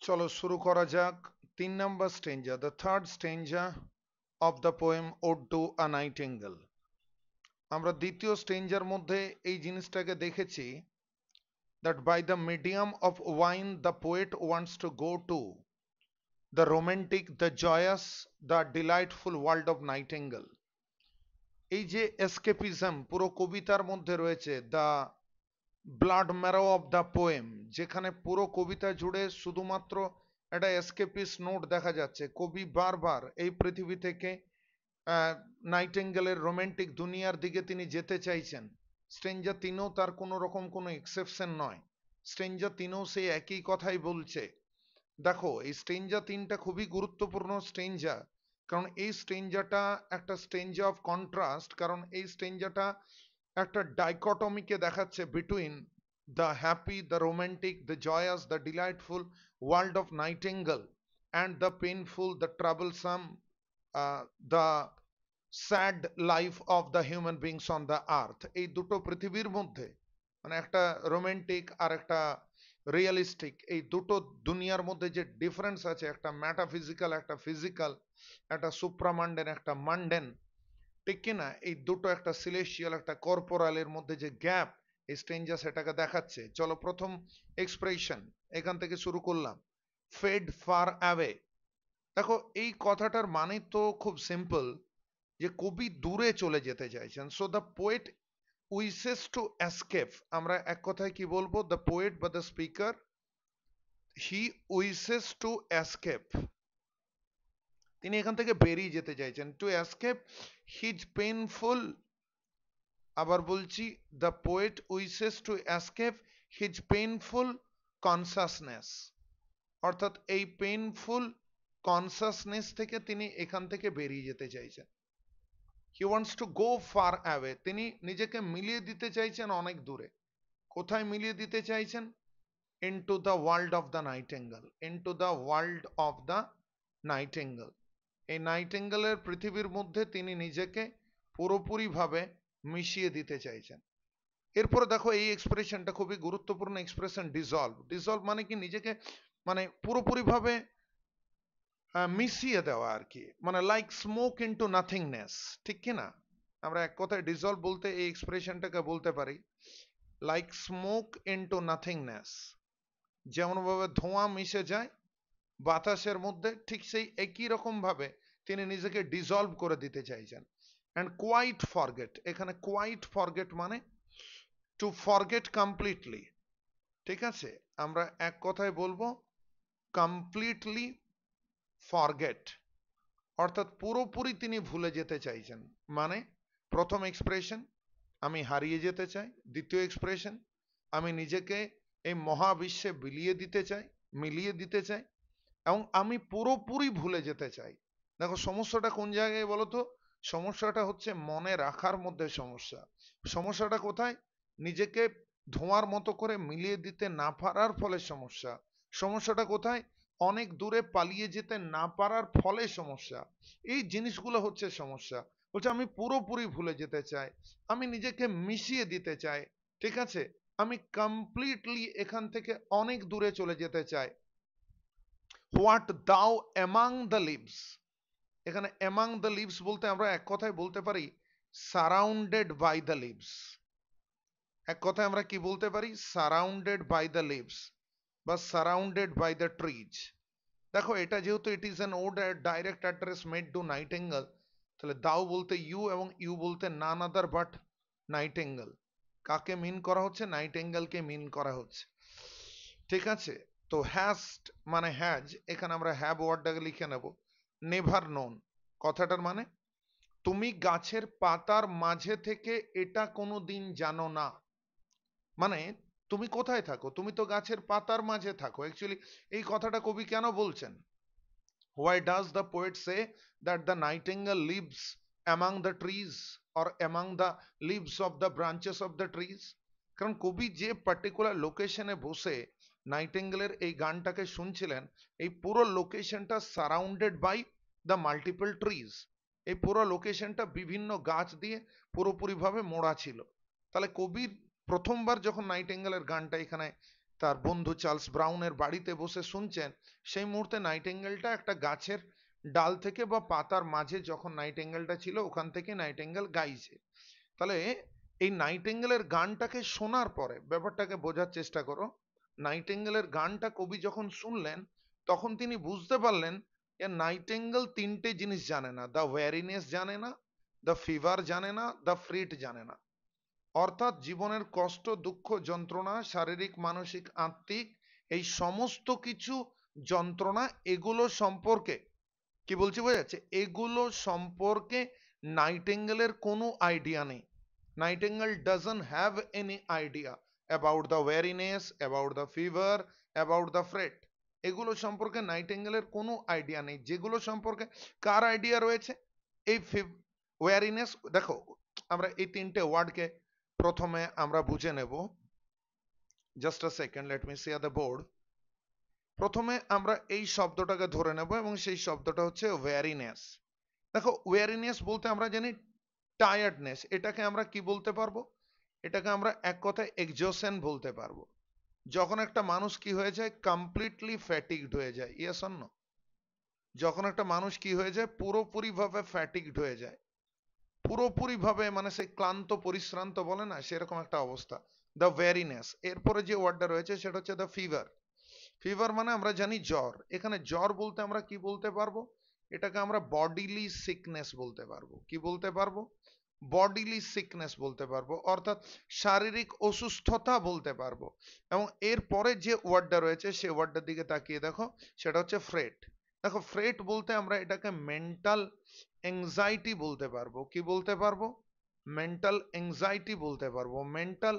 চলো শুরু করা যাক। 3 নম্বর stanza, the third stanza of the poem ode to a nightingale. আমরা দ্বিতীয় স্টেঞ্জার মধ্যে এই জিনিসটাকে দেখেছি, that by the medium of wine the poet wants to go to the romantic, the joyous, the delightful world of nightingale. এই যে এসকেপিজম পুরো কবিতার মধ্যে রয়েছে, the blood marrow of the poem, যেখানে পুরো কবিতা জুড়ে শুধুমাত্র একটা এসকেপিস নোট দেখা যাচ্ছে। কবি বারবার এই পৃথিবী থেকে নাইটেঙ্গেলের রোমান্টিক দুনিয়ার দিকে তিনি যেতে চাইছেন। স্ট্রেঞ্জার তিনও তার কোনো রকম কোনো এক্সেপশন নয়। স্ট্রেঞ্জার তিনও সেই একই কথাই বলছে। দেখো, এই স্ট্রেঞ্জার তিনটা খুবই গুরুত্বপূর্ণ স্ট্রেঞ্জার, কারণ এই স্ট্রেঞ্জারটা একটা স্ট্রেঞ্জার অফ কন্ট্রাস্ট। কারণ এই স্ট্রেঞ্জারটা একটা ডাইকটমিকে দেখাচ্ছে between the happy, the romantic, the জয়াস, the delightful world of Nightingale and the painful, the troublesome, the sad life of the human beings on the earth. এই দুটো পৃথিবীর মধ্যে, মানে একটা রোমান্টিক আর একটা রিয়েলিস্টিক, এই দুটো দুনিয়ার মধ্যে যে ডিফারেন্স আছে, একটা ম্যাটাফিজিক্যাল একটা ফিজিক্যাল, একটা সুপ্রামান্ডেন একটা মান্ডেন, ঠিক কিনা, এই দুটো একটা সিলেশিয়াল একটা কর্পোরালের মধ্যে যে গ্যাপ, এই স্ট্রেঞ্জার সেটাকে দেখাচ্ছে। চলো প্রথম এক্সপ্রেশন এখান থেকে শুরু করলাম, ফেড ফার অ্যাওয়ে। দেখো, এই কথাটার মানে তো খুব সিম্পল, যে কবি দূরে চলে যেতে চাইছেন। So the poet wishes to escape. আমরা এক কথায় কি বলবো, দ্য পোয়েট বা the speaker, he wishes to escape. তিনি এখান থেকে বেরিয়ে যেতে চাইছেন, টু এসকেপ হিজ পেইনফুল। আবার বলছি, the poet wishes to escape his painful consciousness. অর্থাৎ এই পেইনফুল কনসাসনেস থেকে তিনি এখান থেকে বেরিয়ে যেতে চাইছেন। He wants to go far away. তিনি নিজেকে মিলিয়ে দিতে চাইছেন অনেক দূরে। কোথায় মিলিয়ে দিতে চাইছেন? Into the world of the Nightingale. Into the world of the Nightingale. এই নাইটেঙ্গেলের পৃথিবীর মধ্যে তিনি নিজেকে পুরোপুরিভাবে মিশিয়ে দিতে চাইছেন। এরপরে দেখো, এই এক্সপ্রেশনটা খুবই গুরুত্বপূর্ণ এক্সপ্রেশন, ডিজলভ। ডিজলভ মানে কি? নিজেকে মানে পুরোপুরিভাবে মিশিয়ে দেওয়া আর কি, মানে লাইক স্মোক ইনটু নাথিংনেস, ঠিক কি না? আমরা এক কথায় ডিজলভ বলতে এই এক্সপ্রেশনটাকে বলতে পারি লাইক স্মোক ইনটু নাথিংনেস। যেমন ভাবে ধোঁয়া মিশে যায় বাতাসের মধ্যে, ঠিক সেই একই রকম ভাবে তিনি নিজেকে ডিজলভ করে দিতে চাইছেন। অ্যান্ড কোয়াইট ফরগেট, এখানে কোয়াইট ফরগেট মানে টু ফরগেট কমপ্লিটলি। ঠিক আছে, আমরা এক কথায় বলবো কমপ্লিটলি ফরগেট, অর্থাৎ পুরোপুরি তিনি ভুলে যেতে চাইছেন। মানে প্রথম এক্সপ্রেশন, আমি হারিয়ে যেতে চাই। দ্বিতীয় এক্সপ্রেশন, আমি নিজেকে এই মহাবিশ্বে মিলিয়ে দিতে চাই এবং আমি পুরোপুরি ভুলে যেতে চাই। দেখো, সমস্যাটা কোন জায়গায় বলো তো? সমস্যাটা হচ্ছে মনে রাখার মধ্যে সমস্যা। সমস্যাটা কোথায়? নিজেকে ধোঁয়ার মতো করে মিলিয়ে দিতে না পারার ফলে সমস্যা। সমস্যাটা কোথায়? অনেক দূরে পালিয়ে যেতে না পারার ফলে সমস্যা। এই জিনিসগুলো হচ্ছে সমস্যা। বলছে আমি পুরোপুরি ভুলে যেতে চাই, আমি নিজেকে মিশিয়ে দিতে চাই, ঠিক আছে, আমি কমপ্লিটলি এখান থেকে অনেক দূরে চলে যেতে চাই। হোয়াট দাও অ্যামাং দ্য লিভস। এখানে অ্যামাং দ্য লিভস বলতে আমরা এক কথায় বলতে পারি সারাউন্ডেড বাই দ্য লিভস। এক কথায় আমরা কি বলতে পারি? সারাউন্ডেড বাই দ্য লিভস বা সারাউন্ডেড বাই দ্য ট্রিজ। দেখো, এটা যেহেতু it is an ode direct address made to nightingale, তাহলে দাও বলতে ইউ এবং ইউ বলতে নান আদার বাট নাইটেঙ্গেল। কাকে মিন করা হচ্ছে? নাইটেঙ্গেলকে মিন করা হচ্ছে। ঠিক আছে, তো হ্যাস্ট মানে হ্যাজ, এখানে আমরা হ্যাভ ওয়ার্ডটাকে লিখে নেব। নেভার নোন কথাটার মানে তুমি গাছের পাতার মাঝে থেকে এটা কোনো দিন জানো না। মানে তুমি কোথায় থাকো? তুমি তো গাছের পাতার মাঝে থাকো। অ্যাকচুয়ালি এই কথাটা কবি কেন বলছেন? Why does the poet say that the nightingale lives among the trees or among the leaves of the branches of the trees? কারণ কবি যে পার্টিকুলার লোকেশনে বসে নাইটেঙ্গেলের এই গানটাকে শুনছিলেন, এই পুরো লোকেশনটা surrounded by the multiple trees. এই পুরো লোকেশনটা বিভিন্ন গাছ দিয়ে পুরোপুরিভাবে মোড়া ছিল। তাহলে কবির প্রথমবার যখন নাইটেঙ্গেলের গানটা এখানে তার বন্ধু চার্লস ব্রাউনের বাড়িতে বসে শুনছেন, সেই মুহূর্তে নাইটেঙ্গেলটা একটা গাছের ডাল থেকে বা পাতার মাঝে যখন নাইটেঙ্গেলটা ছিল ওখান থেকে নাইটেঙ্গেল গাইছে। তাহলে এই নাইটেঙ্গেলের গানটাকে শোনার পরে ব্যাপারটাকে বোঝার চেষ্টা করো। নাইটেঙ্গেলের গানটা কবি যখন শুনলেন তখন তিনি বুঝতে পারলেন যে নাইটেঙ্গেল তিনটে জিনিস জানে না, দ্য ওয়ারিনেস জানে না, দ্য ফিভার জানে না, দ্য ফ্রিট জানে না। অর্থাৎ জীবনের কষ্ট, দুঃখ, যন্ত্রণা, শারীরিক, মানসিক, আত্মিক, এই সমস্ত কিছু যন্ত্রণা, এগুলো সম্পর্কে কি বলছি বোঝা যাচ্ছে? এগুলো সম্পর্কে নাইটেঙ্গেলের কোনো আইডিয়া নেই। Nightingale doesn't have any idea about the ওয়ারিনেস, about the fever, about the freight. এগুলো সম্পর্কে নাইটেঙ্গেলের কোনো আইডিয়া নেই। যেগুলো সম্পর্কে কার আইডিয়া রয়েছে? এই ওয়ারিনেস। দেখো, আমরা এই তিনটে ওয়ার্ডকে প্রথমে আমরা বুঝে নেব। Just a second, let me C the board. প্রথমে আমরা এই শব্দটাকে ধরে নেব এবং সেই শব্দটা হচ্ছে ওয়ারিনেস। দেখো, ওয়ারিনেস বলতে আমরা জানি টায়ার্ডনেস। এটাকে আমরা কি বলতে পারবো? এটাকে আমরা এক কথায় এক্সজশন বলতে পারবো। যখন একটা মানুষ কি হয়ে যায়, কমপ্লিটলি ফ্যাটিগড হয়ে যায়। Yes or no? যখন একটা মানুষ কি হয়ে যায়, পুরোপুরিভাবে ফ্যাটিগড হয়ে যায়, পুরোপুরিভাবে মানে সেই ক্লান্ত পরিশ্রান্ত বলে না, সেরকম একটা অবস্থা, দ্য ওয়ারিনেস। এরপরে যে ওয়ার্ডটা রয়েছে সেটা হচ্ছে দ্য ফিভার। ফিভার মানে আমরা জানি জ্বর। এখানে জ্বর বলতে আমরা কি বলতে পারবো? এটাকে আমরা বডিলি সিকনেস বলতে পারবো। কি বলতে পারবো? বডিলি সিকনেস বলতে পারবো, অর্থাৎ শারীরিক অসুস্থতা বলতে পারবো। এবং এরপরে যে ওয়ার্ডটা রয়েছে সেই ওয়ার্ডটার দিকে তাকিয়ে দেখো, সেটা হচ্ছে ফ্রেট। দেখো, ফ্রেট বলতে আমরা এটাকে মেন্টাল এংজাইটি বলতে পারবো। কি বলতে পারবো? মেন্টাল এংজাইটি বলতে পারবো, মেন্টাল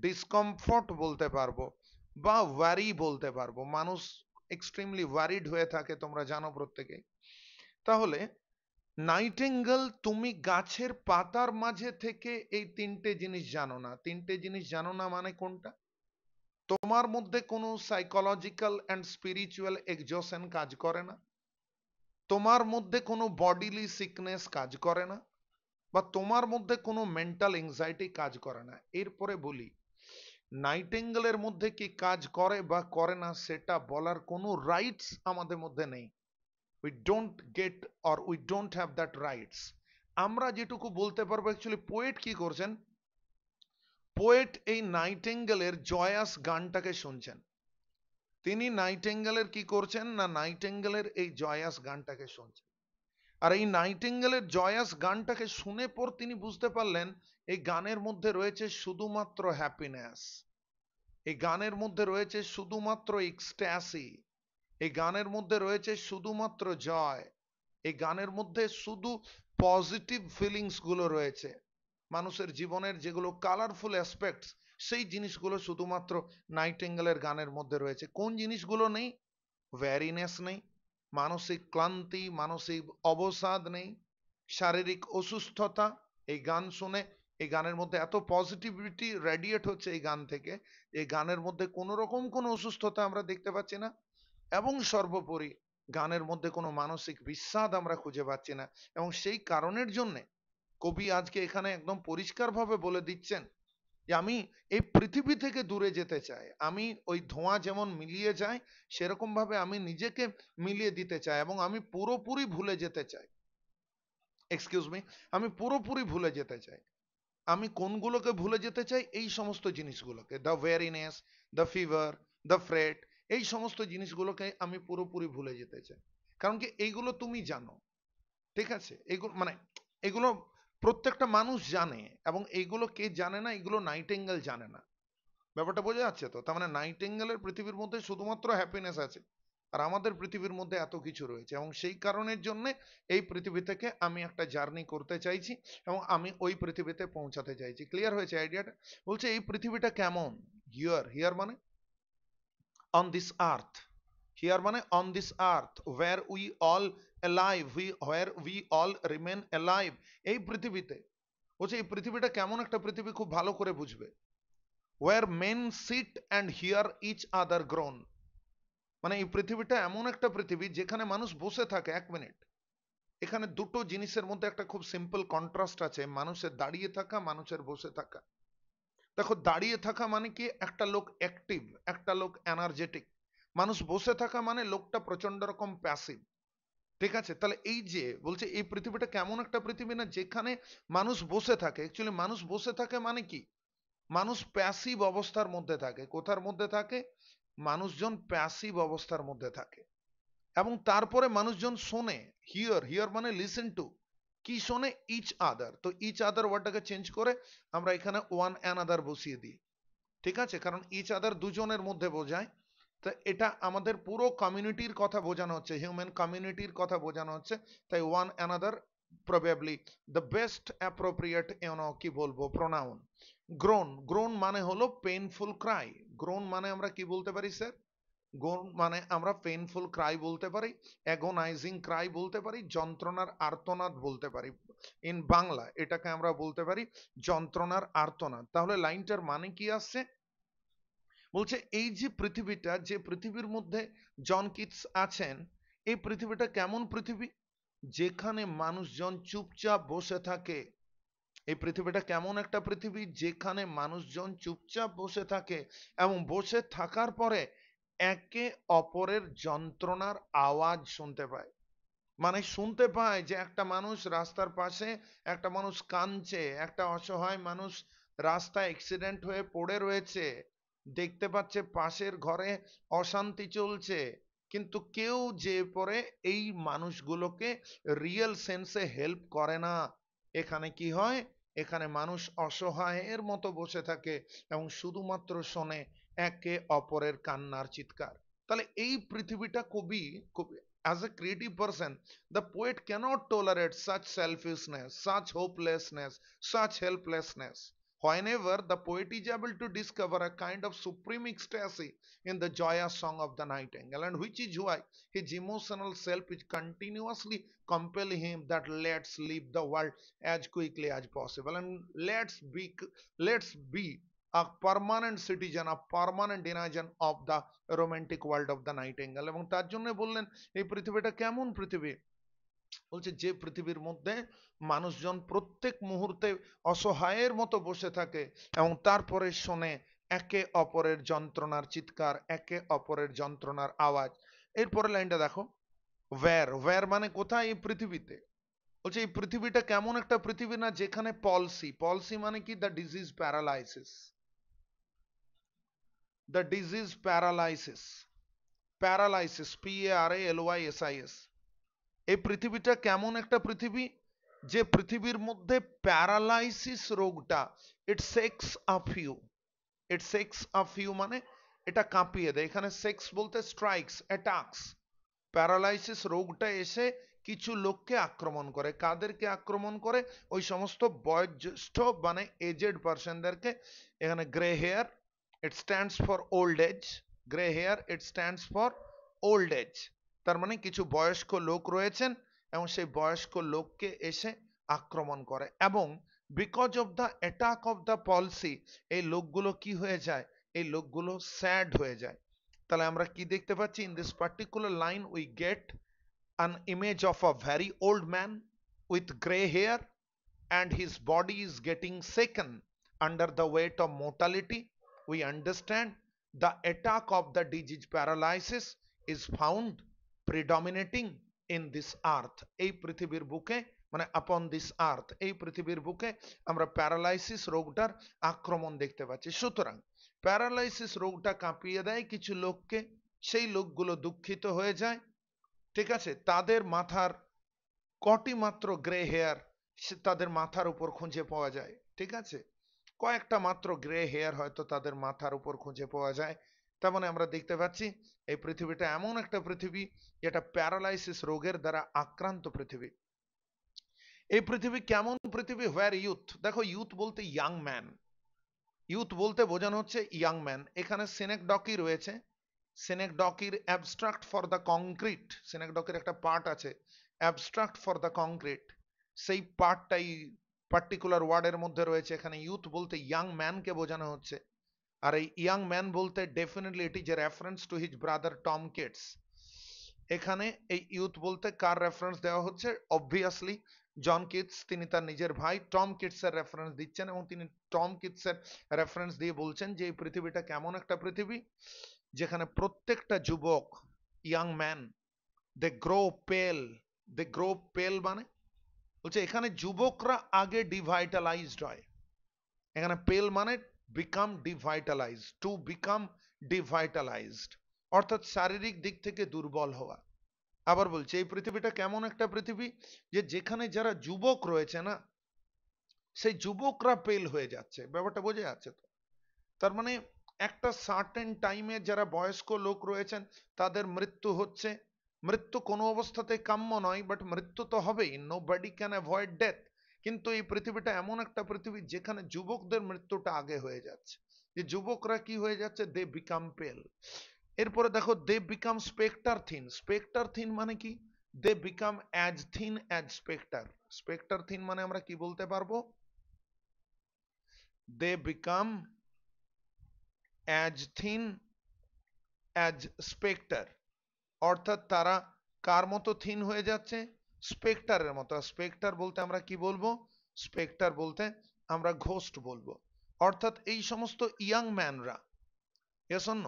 ডিসকমফর্ট বলতে পারবো, বা ওয়ারি বলতে পারবো। মানুষ এক্সট্রিমলি ওয়ারিড হয়ে থাকে, তোমরা জানো প্রত্যেকে। তাহলে নাইটেঙ্গেল, তুমি গাছের পাতার মাঝে থেকে এই তিনটে জিনিস জানো না। তিনটে জিনিস জানো না মানে কোনটা? তোমার মধ্যে কোনো সাইকোলজিক্যাল অ্যান্ড স্পিরিচুয়াল এক্সজশন কাজ করে না, তোমার মধ্যে কোনো বডিলি সিকনেস কাজ করে না, বা তোমার মধ্যে কোনো মেন্টাল এংজাইটি কাজ করে না। এরপরে বলি, নাইটেঙ্গেলের মধ্যে কি কাজ করে বা করে না সেটা বলার কোনো রাইটস আমাদের মধ্যে নেই। We don't get or we don't have that rights. আমরা যেটুকু বলতে পারবো, অ্যাকচুয়ালি পোয়েট কি করছেন, পোয়েট এই নাইটেঙ্গেলের জয়াস গানটাকে শুনছেন। তিনি নাইটেঙ্গেলের কি করছেন না, নাইটেঙ্গেলের এই জয়াস গানটাকে শুনছেন। আর এই নাইটেঙ্গেলের জয়াস গানটাকে শুনে পর তিনি বুঝতে পারলেন এই গানের মধ্যে রয়েছে শুধুমাত্র হ্যাপিনেস, এই গানের মধ্যে রয়েছে শুধুমাত্র এক্সট্যাসি, এই গানের মধ্যে রয়েছে শুধুমাত্র জয়, এই গানের মধ্যে শুধু পজিটিভ ফিলিংস গুলো রয়েছে। মানুষের জীবনের যেগুলো কালারফুল অ্যাসপেক্টস, সেই জিনিসগুলো শুধুমাত্র নাইটেঙ্গেলের গানের মধ্যে রয়েছে। কোন জিনিসগুলো নেই? ওয়ারিনেস নেই, মানসিক ক্লান্তি, মানসিক অবসাদ নেই, শারীরিক অসুস্থতা। এই গান শুনে, এই গানের মধ্যে এত পজিটিভিটি রেডিয়েট হচ্ছে এই গান থেকে, এই গানের মধ্যে কোনো রকম কোনো অসুস্থতা আমরা দেখতে পাচ্ছি না। এবং সর্বোপরি গানের মধ্যে কোনো মানসিক বিষাদ আমরা খুঁজে পাচ্ছি না। এবং সেই কারণের জন্যে কবি আজকে এখানে একদম পরিষ্কারভাবে বলে দিচ্ছেন যে আমি এই পৃথিবী থেকে দূরে যেতে চাই। আমি ওই ধোঁয়া যেমন মিলিয়ে যায়, সেরকম ভাবে আমি নিজেকে মিলিয়ে দিতে চাই এবং আমি পুরোপুরি ভুলে যেতে চাই। এক্সকিউজ মি, আমি পুরোপুরি ভুলে যেতে চাই। আমি কোনগুলোকে ভুলে যেতে চাই? এই সমস্ত জিনিসগুলোকে, the ওয়ারিনেস, the fever, the freight, এই সমস্ত জিনিসগুলোকে আমি পুরোপুরি ভুলে যেতে চাই। কারণ কি, এইগুলো তুমি জানো, ঠিক আছে? এগুলো মানে এগুলো প্রত্যেকটা মানুষ জানে, এবং এইগুলো কে জানে না? এগুলো নাইটেঙ্গেল জানে না। ব্যাপারটা বোঝা যাচ্ছে তো? তার মানে নাইটেঙ্গেলের পৃথিবীর মধ্যে শুধুমাত্র হ্যাপিনেস আছে, আর আমাদের পৃথিবীর মধ্যে এত কিছু রয়েছে। এবং সেই কারণের জন্য এই পৃথিবী থেকে আমি একটা জার্নি করতে চাইছি এবং আমি ওই পৃথিবীতে পৌঁছাতে চাইছি। ক্লিয়ার হয়েছে আইডিয়াটা? বলছে এই পৃথিবীটা কেমন? হিয়ার, হিয়ার মানে অন দিস আর্থ, হিয়ার মানে on this earth, where we all alive, where we all remain alive. এই পৃথিবীতে, বলছে এই পৃথিবীটা কেমন একটা পৃথিবী খুব ভালো করে বুঝবে। Where men sit and hear each other groan, মানে এই পৃথিবীটা এমন একটা পৃথিবী যেখানে মানুষ বসে থাকে। এক মিনিট, এখানে দুটো জিনিসের মধ্যে একটা খুব সিম্পল কন্ট্রাস্ট আছে, মানুষের দাঁড়িয়ে থাকা, মানুষের বসে থাকা। দেখো দাঁড়িয়ে থাকা মানে কি, একটা লোক অ্যাক্টিভ, একটা লোক এনার্জেটিক। মানুষ বসে থাকা মানে লোকটা প্রচন্ড রকম প্যাসিভ। ঠিক আছে, তাহলে এই যে বলছে এই পৃথিবীটা কেমন একটা পৃথিবী না যেখানে মানুষ বসে থাকে। অ্যাকচুয়ালি মানুষ বসে থাকে মানে কি, মানুষ প্যাসিভ অবস্থার মধ্যে থাকে। কোথার মধ্যে থাকে? মানুষজন প্যাসিভ অবস্থার মধ্যে থাকে। এবং তারপরে মানুষজন শোনে। হিয়ার, হিয়ার মানে লিসেন টু। কি শোনে? Each other. তো ইচ আদার ওয়ার্ডটাকে চেঞ্জ করে আমরা এখানে ওয়ান অ্যানাদার বসিয়ে দিই। ঠিক আছে, কারণ ইচ আদার দুজনের মধ্যে বোঝায়। তো এটা আমাদের পুরো কমিউনিটির কথা বোঝানো হচ্ছে, হিউম্যান কমিউনিটির কথা বোঝানো হচ্ছে। তাই one another probably the best appropriate কি বলবো প্রোনাউন। গ্রোন, গ্রোন মানে হলো পেইনফুল ক্রাই। গ্রোন মানে আমরা কি বলতে পারি স্যার? গ্রোন মানে আমরা পেইনফুল ক্রাই বলতে পারি, অ্যাগোনাইজিং ক্রাই বলতে পারি, যন্ত্রণার আর্তনাদ বলতে পারি। ইন বাংলা এটাকে আমরা বলতে পারি যন্ত্রণার আর্তনাদ। তাহলে লাইনটার মানে কি আসছে? বলছে এই যে পৃথিবীটা, যে পৃথিবীর মধ্যে জন কিটস আছেন, এই পৃথিবীটা কেমন পৃথিবী? যেখানে মানুষজন চুপচাপ বসে থাকে। এই পৃথিবীটা কেমন একটা পৃথিবী যেখানে মানুষজন চুপচাপ বসে থাকে এবং বসে থাকার পরে একে অপরের যন্ত্রণার আওয়াজ শুনতে পায়। মানে শুনতে পায় যে একটা মানুষ রাস্তার পাশে, একটা মানুষ কাঁদছে, একটা অসহায় মানুষ রাস্তায় অ্যাক্সিডেন্ট হয়ে পড়ে রয়েছে, দেখতে পাচ্ছে পাশের ঘরে অশান্তি চলছে, কিন্তু কেউ যে পরে এই মানুষগুলোকে রিয়েল সেন্সে হেল্প করে না। এখানে কি হয়? এখানে মানুষ অসহায়ের মতো বসে থাকে এবং শুধুমাত্র শোনে একে অপরের কান্নার চিৎকার। তাহলে এই পৃথিবীটা কবি, as a creative person, the poet cannot tolerate such selfishness, such hopelessness, such helplessness. Whenever the poet is able to discover a kind of supreme ecstasy in the joyous song of the nightingale, and which is why his emotional self is continuously compelling him that let's leave the world as quickly as possible, and let's be a permanent citizen, a permanent citizen of the romantic world of the nightingale। এবং তার জন্য বললেন এই পৃথিবীটা কেমন পৃথিবী? বলছে যে পৃথিবীর মধ্যে মানুষজন প্রত্যেক মুহূর্তে অসহায়ের মতো বসে থাকে এবং তারপরে শোনে একে অপরের যন্ত্রণার চিৎকার, একে অপরের যন্ত্রণার আওয়াজ। এরপরে লাইনটা দেখো, ওয়্যার, ওয়্যার মানে কোথায়? এই পৃথিবীতে। বলছে এই পৃথিবীটা কেমন একটা পৃথিবী না যেখানে পলসি, পলসি মানে কি? The disease paralysis, the disease paralysis, paralysis, PARALYSIS। এই পৃথিবীটা কেমন একটা পৃথিবী যে পৃথিবীর মধ্যে প্যারালাইসিস রোগটা, it shakes a few, it shakes a few মানে এটা কাঁপিয়ে দেয়। এখানে সেক্স বলতে স্ট্রাইকস, অ্যাটাকস। প্যারালাইসিস রোগটা এসে কিছু লোককে আক্রমণ করে। কাদেরকে আক্রমণ করে? ওই সমস্ত বয়োজ্যেষ্ঠ মানে এজেড পার্সনদেরকে। এখানে grey hair, it stands for old age. Grey hair, it stands for old age. তার মানে কিছু বয়স্ক লোক রয়েছেন এবং সেই বয়স্ক লোককে এসে আক্রমণ করে। এবং because of the attack of the পলসি, এই লোকগুলো কি হয়ে যায়? এই লোকগুলো স্যাড হয়ে যায়। তাহলে আমরা কি দেখতে পাচ্ছি? In this particular line we get an image of a very old man with gray hair, and his body is getting shaken under the weight of mortality. We understand the attack of the disease paralysis is found predominating in this earth। এই পৃথিবীর বুকে মানে upon this earth, এই পৃথিবীর বুকে আমরা paralysis রোগটার আক্রমণ দেখতে পাচ্ছি। সুতরাং প্যারালাইসিস রোগটা কাঁপিয়ে দেয় কিছু লোককে, সেই লোকগুলো দুঃখিত হয়ে যায়। ঠিক আছে, তাদের মাথার কটি মাত্র গ্রে হেয়ার তাদের মাথার উপর খুঁজে পাওয়া যায়। ঠিক আছে, কয়েকটা মাত্র গ্রে হেয়ার হয়তো তাদের মাথার উপর খুঁজে পাওয়া যায়। তার মানে আমরা দেখতে পাচ্ছি এই পৃথিবীটা এমন একটা পৃথিবী যেটা প্যারালাইসিস রোগের দ্বারা আক্রান্ত পৃথিবী। এই পৃথিবী কেমন পৃথিবী? হোয়ার ইউথ, দেখো ইউথ বলতে ইয়াং ম্যান, ইউথ বলতে বোঝানো হচ্ছে ইয়াং ম্যান। এখানে সিনেকডকি রয়েছে, সিনেকডকির অ্যাবস্ট্রাক্ট ফর দ্য কংক্রিট, সিনেকডকির একটা পার্ট আছে অ্যাবস্ট্রাক্ট ফর দ্য কংক্রিট, সেই পার্টটাই পার্টিকুলার ওয়ার্ডের মধ্যে রয়েছে। এখানে ইউথ বলতে ইয়াং ম্যানকে বোঝানো হচ্ছে। আর এই ইয়াং ম্যান বলতে definitely it is a reference to his brother Tom Keats. এখানে এই ইউথ বলতে কার রেফারেন্স দেওয়া হচ্ছে? অবভিয়াসলি জন কিটস তিনি তার নিজের ভাই টম কিটসের রেফারেন্স দিচ্ছেন এবং তিনি টম কিটসের রেফারেন্স দিয়ে বলছেন যে এই পৃথিবীটা কেমন একটা পৃথিবী যেখানে প্রত্যেকটা যুবক, ইয়াং ম্যান, দে গ্রো পেল। দে গ্রো পেল মানে বলছে এখানে যুবকরা আগে ডিভাইটালাইজড হয়। এখানে পেল মানে বিকাম ডিভাইটালাইজড, টু বিকাম ডিভাইটালাইজড, অর্থাৎ শারীরিক দিক থেকে দুর্বল হওয়া। আবার বলছে এই পৃথিবীটা কেমন একটা পৃথিবী যে যেখানে যারা যুবক রয়েছে না, সেই যুবকরা পেল হয়ে যাচ্ছে। ব্যাপারটা বোঝা যাচ্ছে তো? তার মানে একটা সার্টেন টাইমে যারা বয়স্ক লোক রয়েছেন তাদের মৃত্যু হচ্ছে। মৃত্যু কোনো অবস্থাতে কাম্য নয়, বাট মৃত্যু তো হবেই, nobody can avoid death. কিন্তু এই পৃথিবীটা এমন একটা পৃথিবী যেখানে যুবকদের মৃত্যুটা আগে হয়ে যাচ্ছে, যে যুবকরা কি হয়ে যাচ্ছে, দে বিকাম পেল। এরপরে দেখো they become spectre thin. Spectre thin মানে কি? They become as thin as spectre. Spectre thin মানে আমরা কি বলতে পারবো? They become as thin as spectre, অর্থাৎ তারা কার মতো থিন হয়ে যাচ্ছে? স্পেক্টারের মতো। স্পেক্টার বলতে আমরা কি বলবো? স্পেক্টার বলতে আমরা ঘোস্ট বলবো। অর্থাৎ এই সমস্ত ইয়াং ম্যানরা, এস অন্য,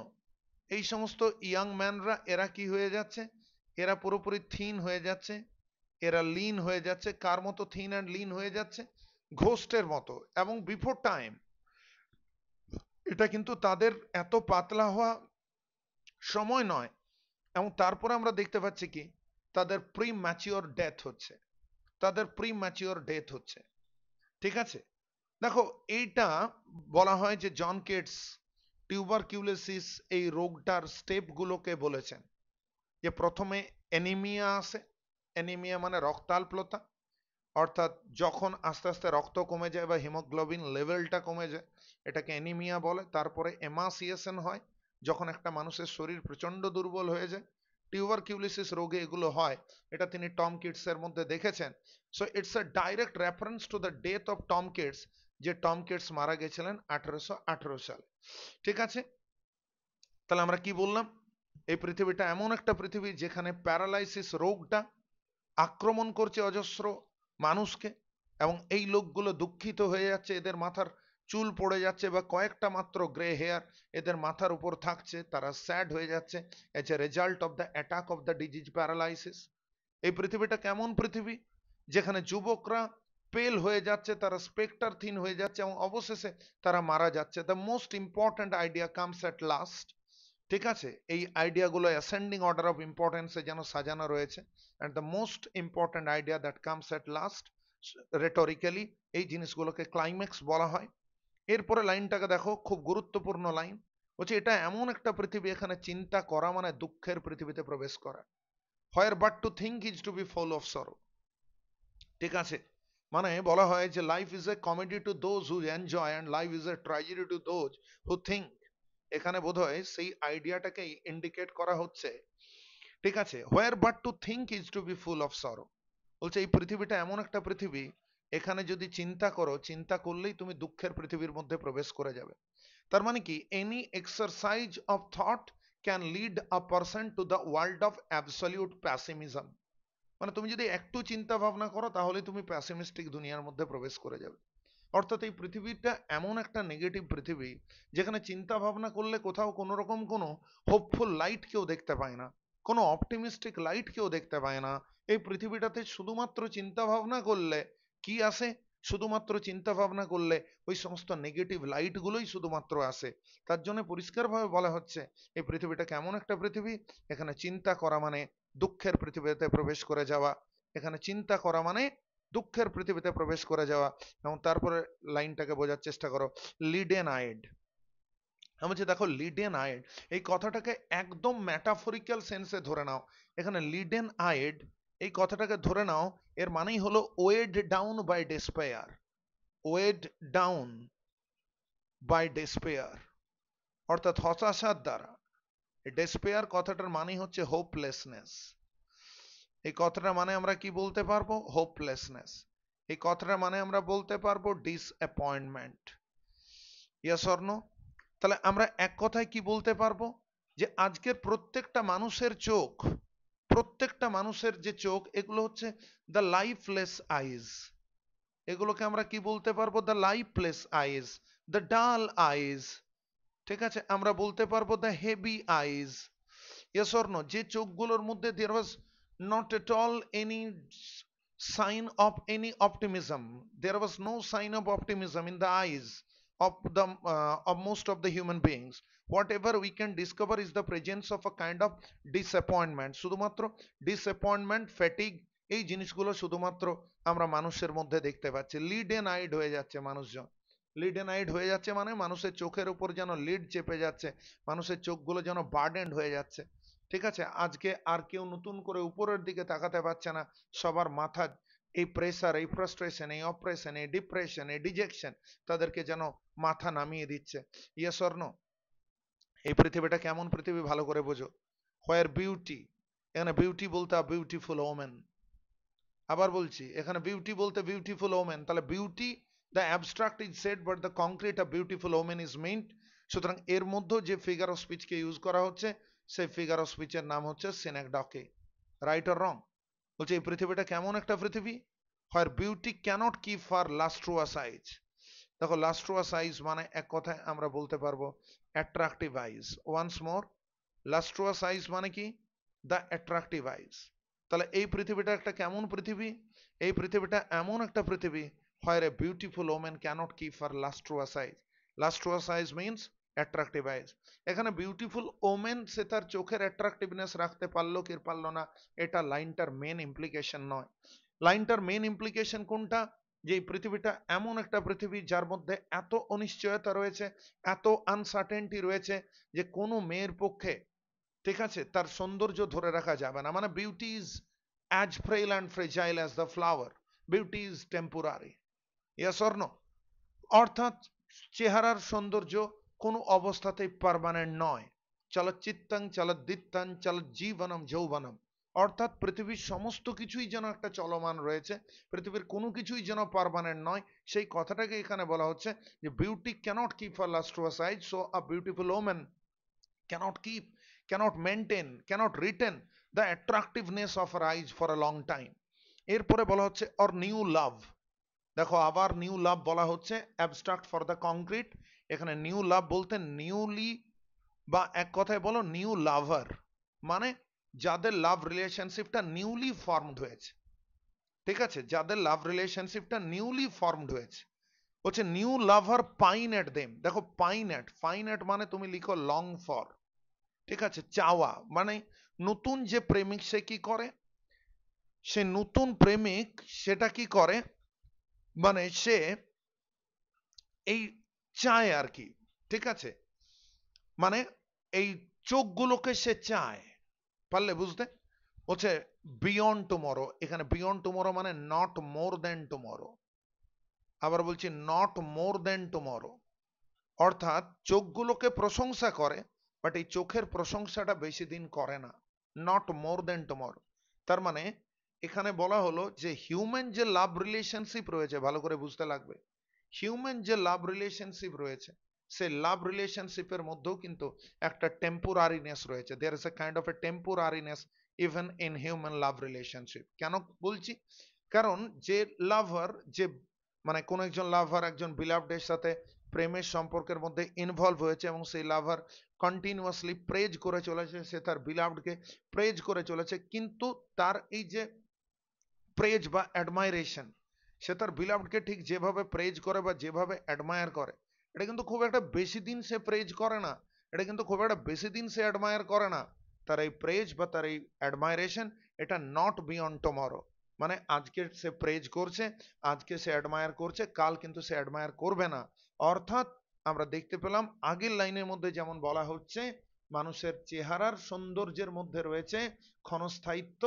এই সমস্ত ইয়াং ম্যানরা এরা কি হয়ে যাচ্ছে? এরা পুরোপুরি থিন হয়ে যাচ্ছে, এরা লিন হয়ে যাচ্ছে। কার মতো থিন অ্যান্ড লিন হয়ে যাচ্ছে? ঘোস্টের মতো। এবং বিফোর টাইম, এটা কিন্তু তাদের এত পাতলা হওয়া সময় নয়। এবং তারপরে আমরা দেখতে পাচ্ছি কি, তাদের প্রি ম্যাচিওর ডেথ হচ্ছে, তাদের প্রি ম্যাচিওর ডেথ হচ্ছে। ঠিক আছে? দেখো এইটা বলা হয় যে জন কেটস টিউবারকিউলোসিস এই রোগটার স্টেপ গুলোকে বলেছেন যে প্রথমে অ্যানিমিয়া আসে। অ্যানিমিয়া মানে রক্তাল্পতা, অর্থাৎ যখন আস্তে আস্তে রক্ত কমে যায় বা হিমোগ্লোবিন লেভেলটা কমে যায়, এটাকে অ্যানিমিয়া বলে। তারপরে এমাসিয়েশন হয়, যখন একটা মানুষের শরীর প্রচন্ড দুর্বল হয়ে যায়। টিউবারকিউলোসিস রোগে এগুলো হয়, এটা তিনি টম কিটস এর মধ্যে দেখেছেন। So it's a direct reference to the death of Tom Keats, যে টম কিটস মারা গেছিলেন 1818 সালে। ঠিক আছে? তাহলে আমরা কি বললাম? এই পৃথিবীটা এমন একটা পৃথিবী যেখানে প্যারালাইসিস রোগটা আক্রমণ করছে অজস্র মানুষকে, এবং এই লোকগুলো দুঃখিত হয়ে যাচ্ছে, এদের মাথার চুল পড়ে যাচ্ছে বা কয়েকটা মাত্র গ্রে হেয়ার এদের মাথার উপর থাকছে, তারা স্যাড হয়ে যাচ্ছে as a result of the attack of the disease paralysis. এই পৃথিবীটা কেমন পৃথিবী? যেখানে যুবকরা পেল হয়ে যাচ্ছে, তারা স্পেক্টার থিন হয়ে যাচ্ছে এবং অবশেষে তারা মারা যাচ্ছে। The most important idea comes at last. ঠিক আছে? এই আইডিয়াগুলো অ্যাসেন্ডিং অর্ডার অফ ইম্পর্টেন্সে যেন সাজানো রয়েছে। And the most important idea that comes at last, rhetorically এই জিনিসগুলোকে ক্লাইম্যাক্স বলা হয়। এরপরে লাইনটাকে দেখো, খুব গুরুত্বপূর্ণ লাইন। বলছে এটা এমন একটা পৃথিবী, এখানে চিন্তা করা মানে দুঃখের পৃথিবীতে প্রবেশ করা। Where but to think is to be full of sorrow. ঠিক আছে? মানে বলা হয় যে life is a comedy to those who enjoy and life is a tragedy to those who think. এখানে বোধহয় সেই আইডিয়াটাকে ইন্ডিকেট করা হচ্ছে। ঠিক আছে? Where but to think is to be full of sorrow. বলছে এই পৃথিবীটা এমন একটা পৃথিবী, এখানে যদি চিন্তা করো, চিন্তা করলেই তুমি দুঃখের পৃথিবীর মধ্যে প্রবেশ করে যাবে। তার মানে কি, any exercise of thought can lead a person to the world of absolute pessimism. মানে তুমি যদি একটু চিন্তা ভাবনা করো তাহলে তুমি প্যাসিমিস্টিক দুনিয়ার মধ্যে প্রবেশ করে যাবে। অর্থাৎ এই পৃথিবীটা এমন একটা নেগেটিভ পৃথিবী যেখানে চিন্তা ভাবনা করলে কোথাও কোনো রকম কোনো হোপফুল লাইট কেউ দেখতে পায় না, কোনো অপটিমিস্টিক লাইট কেউ দেখতে পায় না। এই পৃথিবীটাতে শুধুমাত্র চিন্তা ভাবনা করলে কি আসে? শুধুমাত্র চিন্তা ভাবনা করলে ওই সমস্ত নেগেটিভ লাইট গুলোই শুধুমাত্র আসে। তার জন্য পরিষ্কারভাবে বলা হচ্ছে এই পৃথিবীটা কেমন একটা পৃথিবী, এখানে চিন্তা করা মানে দুঃখের পৃথিবীতে প্রবেশ করে যাওয়া। এখানে চিন্তা করা মানে দুঃখের পৃথিবীতে প্রবেশ করে যাওয়া। এবং তারপরে লাইনটাকে বোঝার চেষ্টা করো, লিডেন আইড। আমি বলছি দেখো লিডেন আইড এই কথাটাকে একদম ম্যাটাফরিক্যাল সেন্সে ধরে নাও। এখানে লিডেন আইড এই কথাটাকে ধরে নাও, এর মানেই হলো weighed down by despair. Weighed down by despair, অর্থাৎ হতাশার দ্বারা। ডেসপেয়ার কথাটার মানে হচ্ছে হোপলেসনেস। এই কথাটা মানে আমরা কি বলতে পারবো? হোপলেসনেস। এই কথাটা মানে আমরা বলতে পারবো ডিসঅ্যাপয়েন্টমেন্ট। Yes or no? তাহলে আমরা এক কথায় কি বলতে পারবো? যে আজকের প্রত্যেকটা মানুষের চোখ প্রত্যেকটা মানুষের যে চোখ, এগুলো হচ্ছে দ্য লাইফলেস আইজ। এগুলোকে আমরা কি বলতে পারবো? দ্য লাইফলেস আইজ, দ্য ডাল আইজ। ঠিক আছে, আমরা বলতে পারবো the heavy eyes. Yes or no? যে চোখগুলোর মধ্যে there was not at all any sign of any optimism. There was no sign of optimism in the eyes of most of the human beings. Whatever we can discover is the presence of a kind of disappointment. শুধুমাত্র disappointment, fatigue, এই জিনিসগুলো শুধুমাত্র আমরা মানুষের মধ্যে দেখতে পাচ্ছি। Leaden I'd হয়ে যাচ্ছে মানুষজন। লিডেন আইড হয়ে যাচ্ছে মানে মানুষের চোখের উপর যেন লিড চেপে যাচ্ছে, মানুষের চোখগুলো যেন বার্ডেন্ড হয়ে যাচ্ছে। ঠিক আছে, আজকে আর কেউ নতুন করে উপরের দিকে তাকাতে পারছে না। সবার মাথা এই প্রেসার, এই ফ্রাস্ট্রেশন, এই অপারেশন, এই ডিপ্রেশন, এই ডিজেকশন তাদেরকে যেন মাথা নামিয়ে দিচ্ছে। Yes or no? এই পৃথিবীটা কেমন পৃথিবী ভালো করে বোঝো। হোয়ার বিউটি, এখানে বিউটি বলতে বিউটিফুল ওমেন। আবার বলছি, এখানে বিউটি বলতে বিউটিফুল ওমেন। তাহলে beauty the abstract is said but the concrete of beautiful women is meant. সুতরাং এর মধ্যে যে ফিগার অফ স্পিচকে ইউজ করা হচ্ছে, সেই ফিগার অফ স্পিচের নাম হচ্ছে সিনেকডকে। Right or wrong? বলছে এই পৃথিবীটা কেমন একটা পৃথিবী, হোয়ার beauty cannot keep her lustrous আইজ। দেখো, লাস্ট্রুয়াস আইজ মানে এক কথায় আমরা বলতে পারবো অ্যাট্রাকটিভ আইজ। ওয়ান্স মোর, লাস্ট্রুয়াস আইজ মানে কি? দ্য অ্যাট্রাকটিভ আইজ। তাহলে এই পৃথিবীটা একটা কেমন পৃথিবী? এই পৃথিবীটা এমন একটা পৃথিবী where a beautiful women cannot keep her lustrous eyes. Lustrous eyes means attractive eyes. এখানে বিউটিফুল ওমেন সে তার চোখের অ্যাট্রাকটিভনেস রাখতে পারলো কি পারলো না, এটা লাইনটার মেন ইমপ্লিকেশন নয়। লাইনটার মেন ইমপ্লিকেশন কোনটা? যে এই পৃথিবীটা এমন একটা পৃথিবী যার মধ্যে এত অনিশ্চয়তা রয়েছে, এত আনসার্টেনটি রয়েছে, যে কোনো মেয়ের পক্ষে, ঠিক আছে, তার সৌন্দর্য ধরে রাখা যাবে না। মানে beauty is as frail and fragile as the flower, beauty is temporary. Yes or no? অর্থাৎ চেহারার সৌন্দর্য কোনো অবস্থাতেই পার্মানেন্ট নয়। চলচ্চিত্তাং চলদ্দিত্তাং চলজ্জীবনম যৌবনম। অর্থাৎ পৃথিবীর সমস্ত কিছুই যেন একটা চলমান রয়েছে, পৃথিবীর কোনো কিছুই যেন পার্মানেন্ট নয়, সেই কথাটাকে এখানে বলা হচ্ছে যে beauty cannot keep her lustrous eyes, so a beautiful woman cannot keep, cannot maintain, cannot retain the attractiveness of her eyes for a long time. এরপরে বলা হচ্ছে or new love। দেখো, আবার নিউ লাভ বলা হচ্ছে, অ্যাবস্ট্রাক্ট ফর দ্য কংক্রিট। এখানে new লাভ বলতে newly, বা এক কথায় বলো নিউ লাভার, মানে যাদের লাভ রিলেশনশিপটা নিউলি ফর্মড হয়েছে। ঠিক আছে, যাদের লাভ রিলেশনশিপটা নিউলি ফর্মড হয়েছে, হচ্ছে নিউ লাভার পাইন এট দেম। দেখো, পাইন এট, পাইন এট মানে তুমি লিখো লং ফর। ঠিক আছে, চাওয়া মানে নতুন যে প্রেমিক সে কি করে, সে নতুন প্রেমিক সেটা কি করে, মানে সে এই চায় আর কি। ঠিক আছে, মানে এই চোখগুলোকে সে চায়। পারলে বুঝতে? হচ্ছে বিয়ন্ড টুমরো। এখানে বিয়ন্ড টুমরো মানে নট মোর দেন টুমরো। আবার বলছি নট মোর দেন টুমরো। অর্থাৎ চোখগুলোকে প্রশংসা করে, বাট এই চোখের প্রশংসাটা বেশি দিন করে না। নট মোর দেন টুমরো, তার মানে এখানে বলা হলো যে হিউম্যান যে লাভ রিলেশনশিপ রয়েছে, ভালো করে বুঝতে লাগবে, হিউম্যান যে লাভ রিলেশনশিপ রয়েছে, সেই লাভ রিলেশনশিপের মধ্যেও কিন্তু একটা টেম্পোরারিনেস রয়েছে। There is a kind of a temporariness even in human love relationship. কেন বলছি? কারণ যে লাভার, যে মানে কোন একজন লাভার একজন বিলাভডের সাথে প্রেমের সম্পর্কের মধ্যে ইনভলভ হয়েছে, এবং সেই লাভার কন্টিনিউয়াসলি প্রেজ করে চলেছে, সে তার বিলাভডকে প্রেজ করে চলেছে, কিন্তু তার এই যে প্রেজ বা অ্যাডমাইরেশন, সে তার বিলাভডকে ঠিক যেভাবে প্রেজ করে বা যেভাবে অ্যাডমায়ার করে, এটা কিন্তু খুব একটা বেশি দিন সে প্রেজ করে না, এটা কিন্তু খুব একটা বেশি দিন সে অ্যাডমায়ার করে না। তার এই প্রেজ বা তার এই অ্যাডমায়ারেশন, এটা নট বিয়ন্ড টুমরো। মানে আজকে সে প্রেজ করছে, আজকে সে অ্যাডমায়ার করছে, কাল কিন্তু সে অ্যাডমায়ার করবে না। অর্থাৎ আমরা দেখতে পেলাম আগের লাইনের মধ্যে যেমন বলা হচ্ছে, মানুষের চেহারার সৌন্দর্যের মধ্যে রয়েছে ক্ষণস্থায়িত্ব।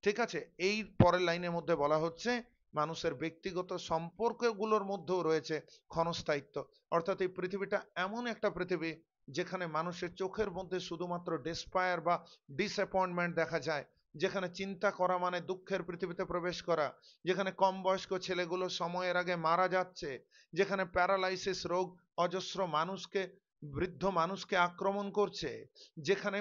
ঠিক আছে, এই পরের লাইনের মধ্যে বলা হচ্ছে মানুষের ব্যক্তিগত সম্পর্কগুলোর মধ্যেও রয়েছে ক্ষণস্থায়িত্ব। অর্থাৎ এই পৃথিবীটা এমন একটা পৃথিবী যেখানে মানুষের চোখের মধ্যে শুধুমাত্র ডেসপায়ার বা ডিসঅ্যাপয়েন্টমেন্ট দেখা যায়, যেখানে চিন্তা করা মানে দুঃখের পৃথিবীতে প্রবেশ করা, যেখানে কম বয়স্ক ছেলেগুলো সময়ের আগে মারা যাচ্ছে, যেখানে প্যারালাইসিস রোগ অজস্র মানুষকে, বৃদ্ধ মানুষকে আক্রমণ করছে, যেখানে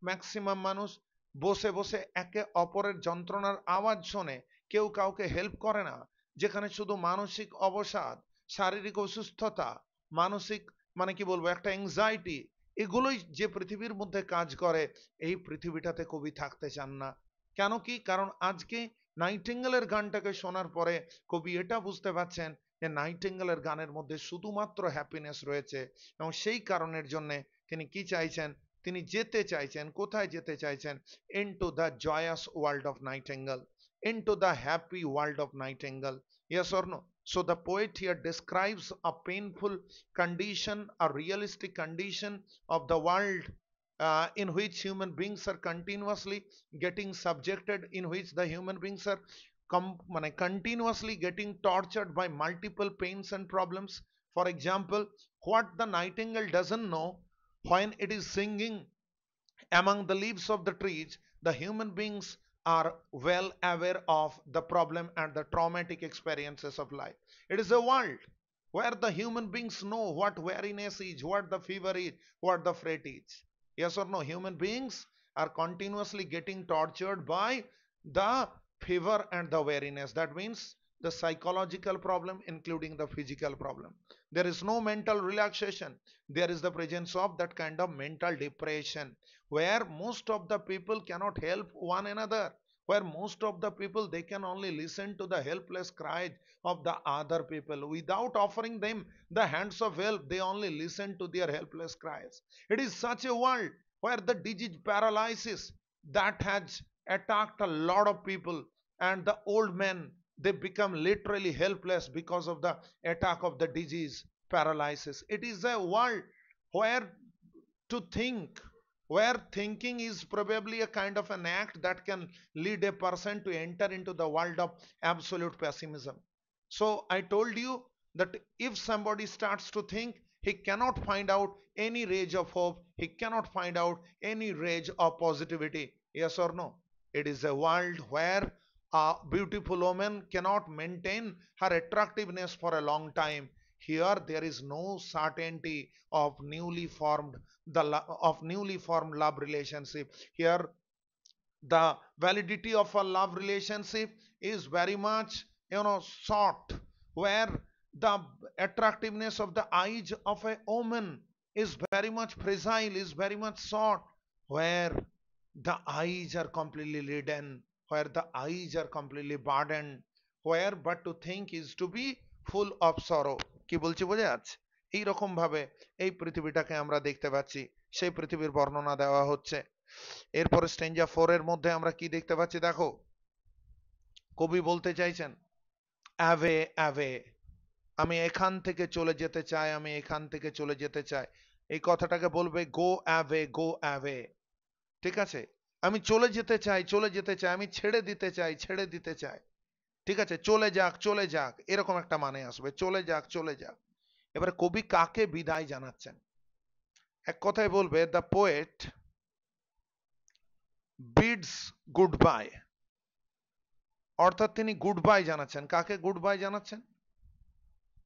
ম্যাক্সিমাম মানুষ বসে বসে একে অপরের যন্ত্রণার আওয়াজ শোনে, কেউ কাউকে হেল্প করে না, যেখানে শুধু মানসিক অবসাদ, শারীরিক অসুস্থতা, মানসিক মানে কি বলবো একটা অ্যাংজাইটি, এগুলোই যে পৃথিবীর মধ্যে কাজ করে, এই পৃথিবীটাতে কবি থাকতে চান না। কেন কি? কারণ আজকে নাইটিঙ্গেলের গানটাকে শোনার পরে কবি এটা বুঝতে পারছেন যে নাইটিঙ্গেলের গানের মধ্যে শুধুমাত্র হ্যাপিনেস রয়েছে, এবং সেই কারণের জন্য তিনি কি চাইছেন, তিনি যেতে চাইছেন, কোথায় যেতে চাইছেন? into the joyous world of Nightingale, into the happy world of Nightingale. Yes or no? So the poet here describes a painful condition, a realistic condition of the world, in which human beings are continuously getting subjected, in which the human beings are continuously getting tortured by multiple pains and problems. For example, what the nightingale doesn't know, when it is singing among the leaves of the trees, the human beings are well aware of the problem and the traumatic experiences of life. It is a world where the human beings know what weariness is, what the fever is, what the fret is. Yes or no? Human beings are continuously getting tortured by the fever and the weariness. That means the psychological problem, including the physical problem. There is no mental relaxation. There is the presence of that kind of mental depression, where most of the people cannot help one another, where most of the people they can only listen to the helpless cries of the other people without offering them the hands of help. They only listen to their helpless cries. It is such a world where the disease paralysis that has attacked a lot of people, and the old men they become literally helpless because of the attack of the disease paralysis. It is a world where to think, where thinking is probably a kind of an act that can lead a person to enter into the world of absolute pessimism. So I told you that if somebody starts to think, he cannot find out any rage of hope, he cannot find out any rage of positivity. Yes or no? It is a world where a beautiful woman cannot maintain her attractiveness for a long time. Here there is no certainty of newly formed love relationship. Here the validity of a love relationship is very much short, where the attractiveness of the eyes of a woman is very much fragile, is very much short, where the eyes are completely hidden, where the eyes are completely burdened, where but to think is to be full of sorrow. কি বলছি বোঝা যাচ্ছে? এইরকম ভাবে এই পৃথিবীটাকে আমরা দেখতে পাচ্ছি, সেই পৃথিবীর বর্ণনা দেওয়া হচ্ছে। এরপরে স্ট্রেঞ্জা 4 এর মধ্যে আমরা কি দেখতে পাচ্ছি দেখো, কবি বলতে চাইছেন অ্যাওয়ে অ্যাওয়ে, আমি এখান থেকে চলে যেতে চাই, আমি এখান থেকে চলে যেতে চাই। এই কথাটাকে বলবে গো অ্যাওয়ে, গো অ্যাওয়ে। ঠিক আছে? আমি চলে যেতে চাই, চলে যেতে চাই, আমি ছেড়ে দিতে চাই, ছেড়ে দিতে চাই। ঠিক আছে? চলে যাক, চলে যাক, এরকম একটা মানে আসবে, চলে যাক, চলে যাক। এবারে কবি কাকে বিদায় জানাচ্ছেন? এক কথায় বলবে the poet beads good bye, অর্থাৎ তিনি গুড বাই জানাচ্ছেন। কাকে গুড বাই জানাচ্ছেন?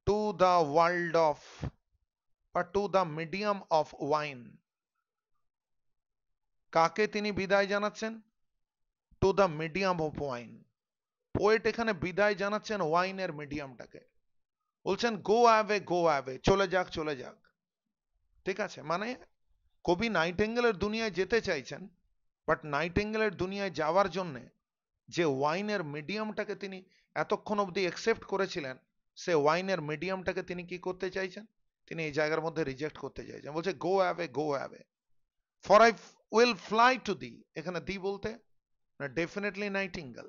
টু দ্য ওয়ার্ল্ড অফ, বা to the medium of wine. কাকে তিনি বিদায় জানাচ্ছেন? To the medium of wine. Poet এখানে বিদায় জানাচ্ছেন ওয়াইনের মিডিয়ামটাকে। বলছেন গো অ্যাওয়ে, গো অ্যাওয়ে, চলে যাক, চলে যাক। ঠিক আছে? মানে কবি নাইটিঙ্গেলের দুনিয়ায় যেতে চাইছেন, বাট নাইটিঙ্গেলের দুনিয়ায় যাওয়ার জন্য যে ওয়াইনের মিডিয়ামটাকে তিনি এতক্ষণ অবধি একসেপ্ট করেছিলেন, সে ওয়াইনের মিডিয়ামটাকে তিনি কি করতে চাইছেন? তিনি এই জায়গার মধ্যে রিজেক্ট করতে চাইছেন। বলছে go away, go away, for I will fly to the. এখানে দি বলতে ডেফিনেটলি নাইটিঙ্গেল,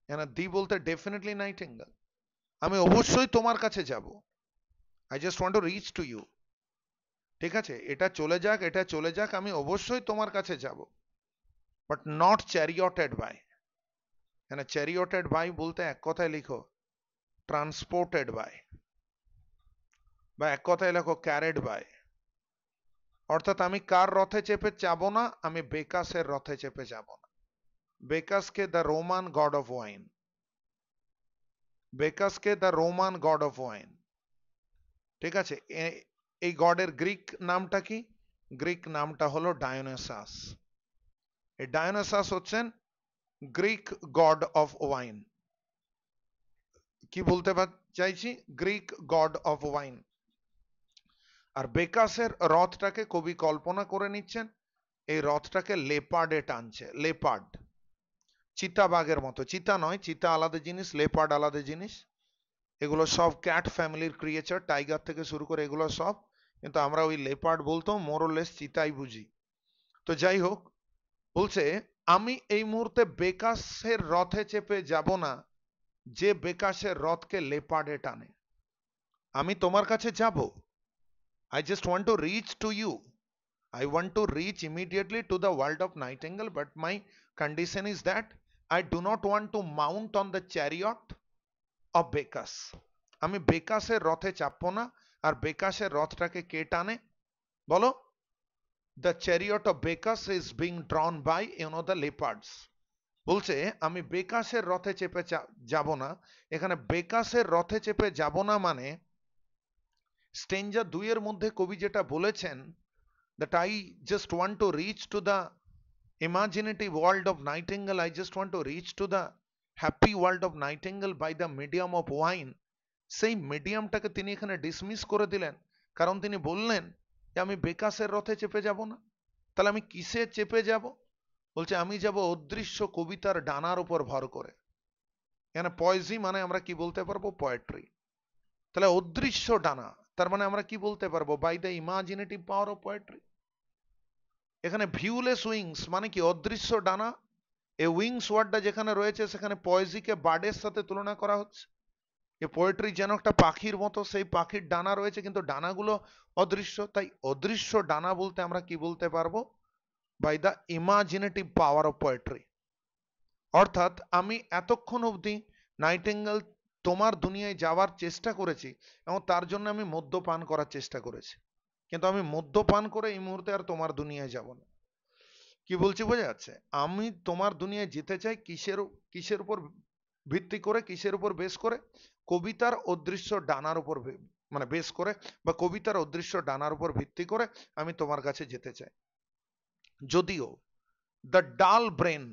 এখানে দি বলতে ডেফিনেটলি নাইটিঙ্গেল। আমি অবশ্যই তোমার কাছে যাব, I just want to reach to you. ঠিক আছে? এটা চলে যাক, এটা চলে যাক, আমি অবশ্যই তোমার কাছে যাব, বাট নট চ্যারিয়টেড বাই। এখানে চ্যারিয়টেড বাই বলতে এক কথায় লিখো ট্রান্সপোর্টেড বাই, বা এক কথায় লেখো ক্যারেড বাই। অর্থাৎ আমি কার রথে চেপে যাব না? আমি বেকাসের রথে চেপে যাব না। বেকাসকে the Roman god of wine, বেকাসকে the Roman god of wine. ঠিক আছে? এই গডের গ্রিক নামটা কি? গ্রিক নামটা হলো ডায়োনিসাস। এই ডায়োনিসাস হচ্ছেন গ্রিক গড অফ ওয়াইন। কি বলতে চাইছি, গ্রিক গড অফ ওয়াইন। আর বেকাসের রথটাকে কবি কল্পনা করে নিচ্ছেন, এই রথটাকে লেপার্ডে টানছে, লেপার্ড, চিতাবাঘের মতো। চিতা নয়, চিতা আলাদা জিনিস, লেপার্ড আলাদা জিনিস। এগুলো সব ক্যাট ফ্যামিলির ক্রিয়েচার, টাইগার থেকে শুরু করে এগুলো সব, কিন্তু আমরা ওই লেপার্ড বলতো মোরলেস চিতাই বুঝি। তো যাই হোক, বলছে আমি এই মুহূর্তে বেকাসের রথে চেপে যাব না যে বেকাসের রথকে লেপার্ডে টানে। আমি তোমার কাছে যাব, I just want to reach to you. I want to reach immediately to the world of Nightingale, but my condition is that I do not want to mount on the chariot of Becas. আমি বেকাসের রথে চাপবো না। আর বেকাসের রথটাকে কে টানে বলো? The chariot of Becas is being drawn by the leopards. বলছে আমি বেকাসের রথে চেপে যাব না। এখানে বেকাসের রথে চেপে যাব না মানে স্টেঞ্জা 2 এর মধ্যে কবি যেটা বলেছেন, that I just want to reach to the imaginative world of Nightingale, I just want to reach to the happy world of Nightingale by the medium of wine, সেই মিডিয়ামটাকে তিনি এখানে ডিসমিস করে দিলেন। কারণ তিনি বললেন যে আমি বেকাসের রথে চেপে যাব না। তাহলে আমি কিসে চেপে যাব? বলছে আমি যাব অদৃশ্য কবিতার ডানার উপর ভর করে। এখানে পয়েজি মানে আমরা কি বলতে পারবো? পোয়েট্রি। তাহলে অদৃশ্য ডানা, তার মানে আমরা কি বলতে পারবো? By the imaginative power of poetry. এখানে ভিউলেস উইংস মানে কি? অদৃশ্য ডানা। এই উইংস ওয়ার্ডটা যেখানে রয়েছে সেখানে পয়েজিকে বার্ডের সাথে তুলনা করা হচ্ছে। যে পোয়েট্রি যেন একটা পাখির মতো, সেই পাখির ডানা রয়েছে কিন্তু ডানাগুলো অদৃশ্য। তাই অদৃশ্য ডানা বলতে আমরা কি বলতে পারবো? By the imaginative power of poetry. অর্থাৎ আমি এতক্ষণ অবধি নাইটিঙ্গেল তোমার দুনিয়ায় যাওয়ার চেষ্টা করেছি এবং তার জন্য আমি মদ্যপান করার চেষ্টা করেছি, কিন্তু আমি মদ্যপান করে এই মুহূর্তে আর তোমার দুনিয়ায় যাব না। কি বলছি বোঝা যাচ্ছে? আমি তোমার দুনিয়ায় যেতে চাই কিসের কিসের উপর ভিত্তি করে, কিসের উপর বেস করে? কবিতার অদৃশ্য ডানার উপর মানে বেস করে, বা কবিতার অদৃশ্য ডানার উপর ভিত্তি করে আমি তোমার কাছে যেতে চাই। যদিও দ্য ডাল ব্রেন,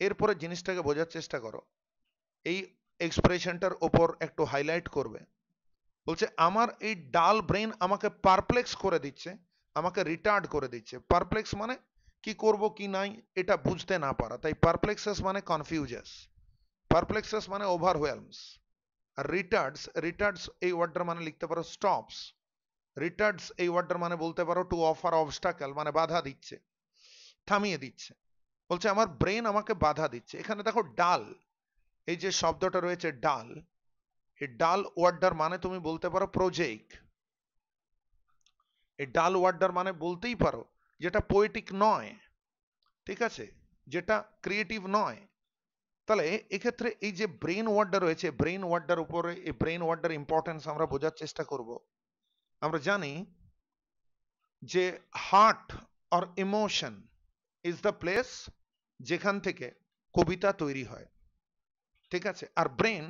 এরপরে জিনিসটাকে বোঝার চেষ্টা করো, এই এক্সপ্রেশনটার উপর একটু হাইলাইট করবে। বলছে আমার এই ডাল ব্রেন আমাকে পারপ্লেক্স করে দিচ্ছে, আমাকে রিটার্ড করে দিচ্ছে। পারপ্লেক্স মানে কি করব কি নাই এটা বুঝতে না পারা, তাই পারপ্লেক্সাস মানে কনফিউজাস, পারপ্লেক্সাস মানে ওভারওয়েলমস। আর রিটার্ডস, রিটার্ডস এই ওয়ার্ডটার মানে লিখতে পারো স্টপস। রিটার্ডস এই ওয়ার্ডটার মানে বলতে পারো টু অফার অবস্টাকল, মানে বাধা দিচ্ছে, থামিয়ে দিচ্ছে। বলছে আমার ব্রেন আমাকে বাধা দিচ্ছে। এখানে দেখো ডাল, এই যে শব্দটা রয়েছে ডাল, এই ডাল ওয়ার্ডটার মানে তুমি বলতে পারো প্রোজেইক। এই ডাল ওয়ার্ডটার মানে বলতেই পারো যেটা পোয়েটিক নয়, ঠিক আছে, যেটা ক্রিয়েটিভ নয়। তাহলে এক্ষেত্রে এই যে ব্রেন ওয়ার্ডটা রয়েছে, ব্রেন ওয়ার্ডটার উপরে এই ব্রেন ওয়ার্ডটার ইম্পর্টেন্স আমরা বোঝার চেষ্টা করব। আমরা জানি যে heart or emotion is the place যেখান থেকে কবিতা তৈরি হয়, ঠিক আছে। আর ব্রেন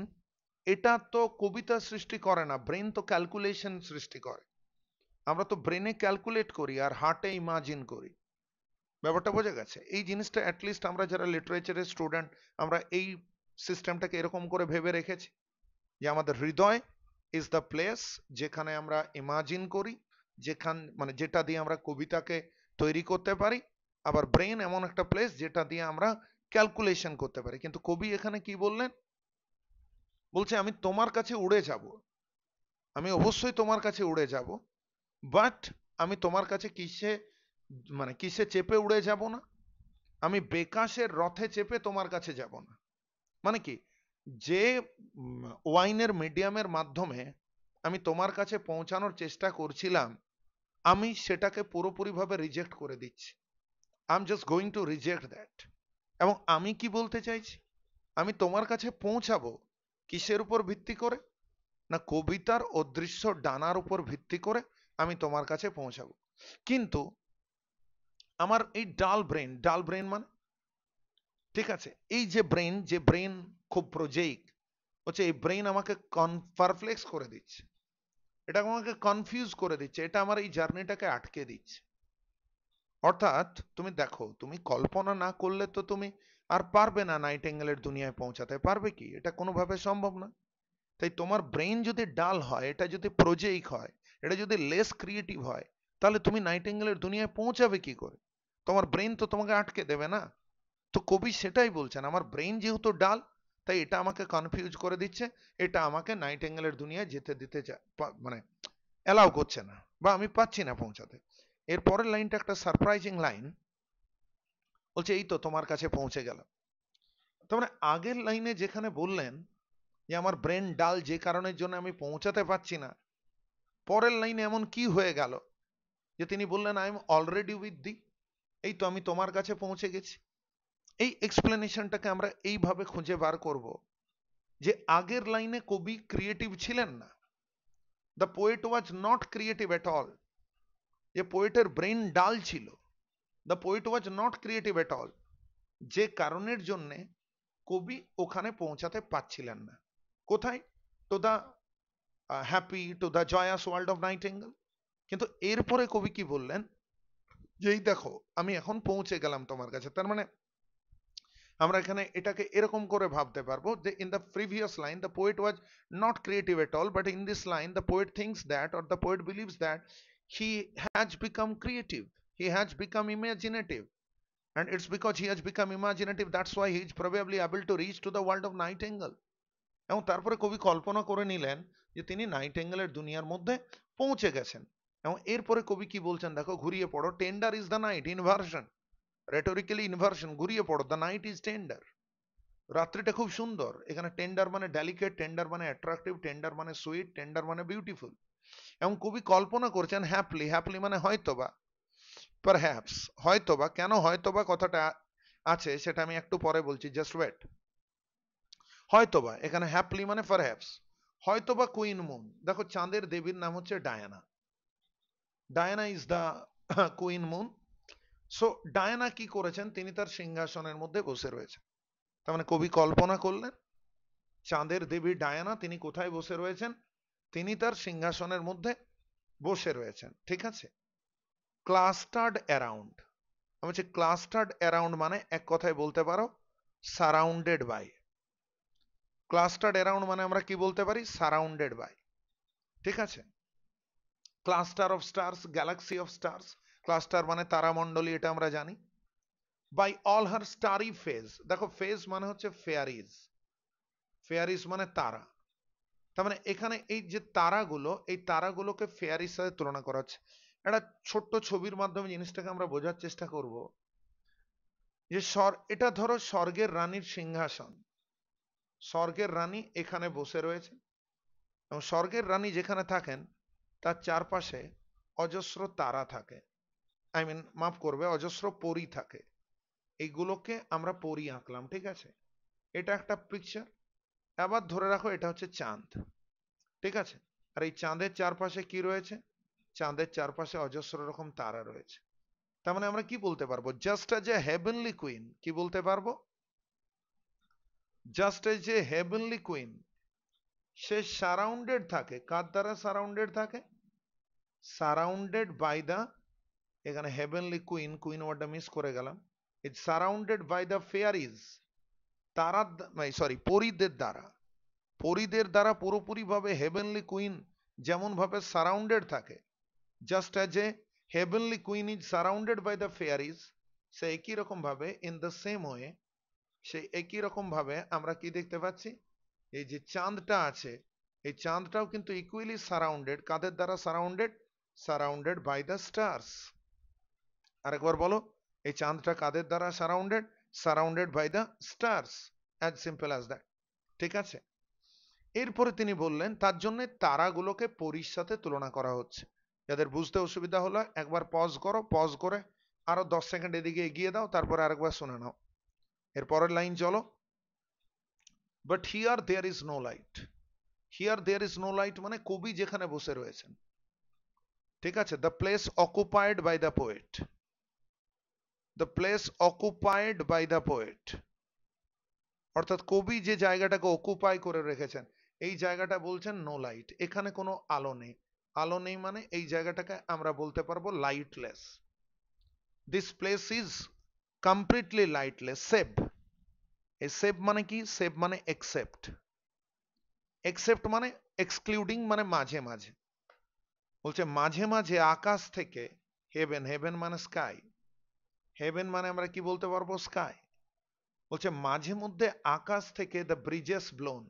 এটা তো কবিতা সৃষ্টি করে না, ব্রেন তো ক্যালকুলেশন সৃষ্টি করে। আমরা তো ব্রেনে ক্যালকুলেট করি আর হার্টে ইমাজিন করি। ব্যাপারটা বোঝা গেছে? এই জিনিসটা অ্যাটলিস্ট আমরা যারা লিটারেচারের স্টুডেন্ট, আমরা এই সিস্টেমটাকে এরকম করে ভেবে রেখেছি যে আমাদের হৃদয় ইজ দ্য প্লেস যেখানে আমরা ইমাজিন করি, যেখান মানে যেটা দিয়ে আমরা কবিতাকে তৈরি করতে পারি। আবার ব্রেন এমন একটা প্লেস যেটা দিয়ে আমরা ক্যালকুলেশন করতে পারি। কিন্তু কবি এখানে কি বললেন? বলছে আমি তোমার কাছে উড়ে যাব, আমি অবশ্যই তোমার কাছে উড়ে যাব, বাট আমি তোমার কাছে কিসে মানে কিসে চেপে উড়ে যাব না, আমি বেকাসের রথে চেপে তোমার কাছে যাব না। মানে কি, যে ওয়াইনের মিডিয়ামের মাধ্যমে আমি তোমার কাছে পৌঁছানোর চেষ্টা করছিলাম, আমি সেটাকে পুরোপুরিভাবে রিজেক্ট করে দিচ্ছি। I am just going to reject that. এবং আমি কি বলতে চাইছি, আমি তোমার কাছে পৌঁছাবো কিসের উপর ভিত্তি করে? না কবিতার অদৃশ্য ডানার উপর ভিত্তি করে আমি তোমার কাছে পৌঁছাবো। কিন্তু আমার এই ডাল ব্রেন, ডাল ব্রেন মানে, ঠিক আছে, এই যে ব্রেন, যে ব্রেন খুব প্রোজেইক, হচ্ছে এই ব্রেন আমাকে পারপ্লেক্স করে দিচ্ছে, এটা আমাকে কনফিউজ করে দিচ্ছে, এটা আমার এই জার্নিটাকে আটকে দিচ্ছে। অর্থাৎ তুমি দেখো, তুমি কল্পনা না করলে তো তুমি আর পারবে না নাইটেঙ্গেলের দুনিয়ায় পৌঁছাতে। পারবে কি? এটা কোনোভাবে সম্ভব না। তাই তোমার ব্রেন যদি ডাল হয়, এটা যদি প্রোজেইক হয়, এটা যদি লেস ক্রিয়েটিভ হয়, তাহলে তুমি নাইটেঙ্গেলের দুনিয়ায় পৌঁছাবে কি করে? তোমার ব্রেন তো তোমাকে আটকে দেবে না। তো কবি সেটাই বলছেন, আমার ব্রেন যেহেতু ডাল, তাই এটা আমাকে কনফিউজ করে দিচ্ছে, এটা আমাকে নাইটেঙ্গেলের দুনিয়ায় যেতে দিতে মানে অ্যালাউ করছে না, বা আমি পাচ্ছি না পৌঁছাতে। এর পরের লাইনটা একটা সারপ্রাইজিং লাইন, বলছে এই তো তোমার কাছে পৌঁছে গেলাম। তার মানে আগের লাইনে যেখানে বললেন যে আমার ব্রেন ডাল যে কারণের জন্য আমি পৌঁছাতে পারছি না, পরের লাইনে এমন কি হয়ে গেল যে তিনি বললেন I am already with the, এই তো আমি তোমার কাছে পৌঁছে গেছি। এই এক্সপ্লেনেশনটাকে আমরা এইভাবে খুঁজে বার করব যে আগের লাইনে কবি ক্রিয়েটিভ ছিলেন না, the poet was not creative at all, যে পোয়েটের ব্রেন ডাল ছিল, the poet was not creative at all, যে কারণের জন্যে কবি ওখানে পৌঁছাতে পারছিলেন না। কোথায়? To the happy, to the জয়াস world of Nightingale. কিন্তু এরপরে কবি কি বললেন, যে এই দেখো আমি এখন পৌঁছে গেলাম তোমার কাছে। তার মানে আমরা এখানে এটাকে এরকম করে ভাবতে পারবো যে in the previous line the poet was not creative at all, but in this line the poet things that, or the poet believes that he has become creative, he has become imaginative, and it's because he has become imaginative, that's why he is probably able to reach to the world of nightingale. এবং তারপরে কবি কল্পনা করে নিলেন যে তিনি নাইটেঙ্গেলের দুনিয়ার মধ্যে পৌঁছে গেছেন। এবং এরপরে কবি কি বলছেন দেখো, ঘুরিয়ে পড়ো, tender is the night, inversion, rhetorically inversion, ঘুরিয়ে পড়ো, দ্য নাইট ইজ টেন্ডার, রাত্রিটা খুব সুন্দর। এখানে টেন্ডার মানে ডেলিকেট, টেন্ডার মানে অ্যাট্রাকটিভ, টেন্ডার মানে সুইট, টেন্ডার মানে বিউটিফুল। এবং কবি কল্পনা করছেন হ্যাপলি, হ্যাপলি মানে হয়তোবা, পারহ্যাপস, হয়তোবা। কেন হয়তোবা কথাটা আছে সেটা আমি একটু পরে বলছি, জাস্ট ওয়েট। হয়তোবা, এখানে হ্যাপলি মানে পারহ্যাপস, হয়তোবা কুইন মুন। দেখো চাঁদের দেবীর নাম হচ্ছে Diana, Diana is the queen moon. So Diana কি করেছেন, তিনি তার সিংহাসনের মধ্যে বসে রয়েছেন। তার মানে কবি কল্পনা করলেন চাঁদের দেবী ডায়ানা তিনি কোথায় বসে রয়েছেন, তিনি তার সিংহাসনের মধ্যে বসে রয়েছেন। ঠিক আছে। ক্লাস্টার্ড অ্যারাউন্ড, আমি বলছি ক্লাস্টার্ড অ্যারাউন্ড মানে এক কথায় বলতে পারো সারাউন্ডেড বাই। ক্লাস্টার্ড অ্যারাউন্ড মানে আমরা কি বলতে পারি, সারাউন্ডেড বাই। ঠিক আছে। Cluster of stars, galaxy of stars, cluster মানে তারামণ্ডলী, এটা আমরা জানি। By all her starry fays, দেখো ফেজ মানে হচ্ছে ফেয়ারিজ, ফেয়ারিজ মানে তারা। তার মানে এখানে এই যে তারাগুলো, এই তারাগুলোকে ফেয়ারির সাথে তুলনা করা হচ্ছে। একটা ছোট্ট ছবির মাধ্যমে জিনিসটাকে আমরা বোঝার চেষ্টা করব যে এটা ধরো স্বর্গের রানীর সিংহাসন, স্বর্গের রানী এখানে বসে রয়েছে, এবং স্বর্গের রানী যেখানে থাকেন তার চারপাশে অজস্র তারা থাকে, আই মিন মাফ করবে, অজস্র পরী থাকে। এইগুলোকে আমরা পরী আঁকলাম। ঠিক আছে। এটা একটা পিকচার। আবার ধরে রাখো এটা হচ্ছে চাঁদ। ঠিক আছে। আর এই চাঁদের চারপাশে কি রয়েছে, চাঁদের চারপাশে অজস্র রকম তারা রয়েছে। তার মানে আমরা কি বলতে পারবো, just as a heavenly queen, কি বলতে পারবো, just as a heavenly queen, say surrounded থাকে, কার দ্বারা সারাউন্ডেড থাকে, সারাউন্ডেড বাই দা, এখানে হেভেনলি কুইন, কুইন ওয়ার্ডটা মিস করে গেলাম, ইটস সারাউন্ডেড বাই দা ফেয়ারিজ, তারা, সরি পরীদের দ্বারা, পরীদের দ্বারা পুরোপুরি ভাবে হেভেনলি কুইন যেমন ভাবে সারাউন্ডেড থাকে, just as a heavenly queen is surrounded by the fairies, সে একই রকম ভাবে, ইন দ্য সেম ওয়ে, সে একই রকম ভাবে আমরা কি দেখতে পাচ্ছি, এই যে চাঁদটা আছে, এই চাঁদটাও কিন্তু ইকুয়ালি সারাউন্ডেড, কাদের দ্বারা surrounded, surrounded by the stars. আরেকবার বলো, এই চাঁদটা কাদের দ্বারা surrounded, surrounded by the stars, as simple as that. ঠিক আছে। এরপরে তিনি বললেন তার জন্য তারাগুলোকে পরীর সাথে তুলনা করা হচ্ছে। যাদের বুঝতে অসুবিধা হলো একবার পজ করো, পজ করে আরো 10 সেকেন্ড এদিকে এগিয়ে দাও, তারপরে আরেকবার শুনে নাও। এরপরের লাইন চলো, but here there is no light, here there is no light মানে কবি যেখানে বসে রয়েছেন। ঠিক আছে। The place occupied by the poet, the place occupied by the poet, অর্থাৎ কবি যে জায়গাটাকে অকুপাই করে রেখেছেন, এই জায়গাটা বলছেন নো লাইট, এখানে কোনো আলো নেই। আলো নেই মানে এই জায়গাটাকে আমরা বলতে পারবো lightless. This place is completely lightless save. এই সেভ মানে কি? সেভ মানে এক্সেপ্ট। এক্সেপ্ট মানে এক্সক্লুডিং মানে মাঝে মাঝে। বলছে মাঝে মাঝে আকাশ থেকে, হেভেন, হেভেন মানে স্কাই, হেভেন মানে আমরা কি বলতে পারবো? স্কাই। বলছে মাঝে মধ্যে আকাশ থেকে দ্য ব্রিজেস ব্লোন।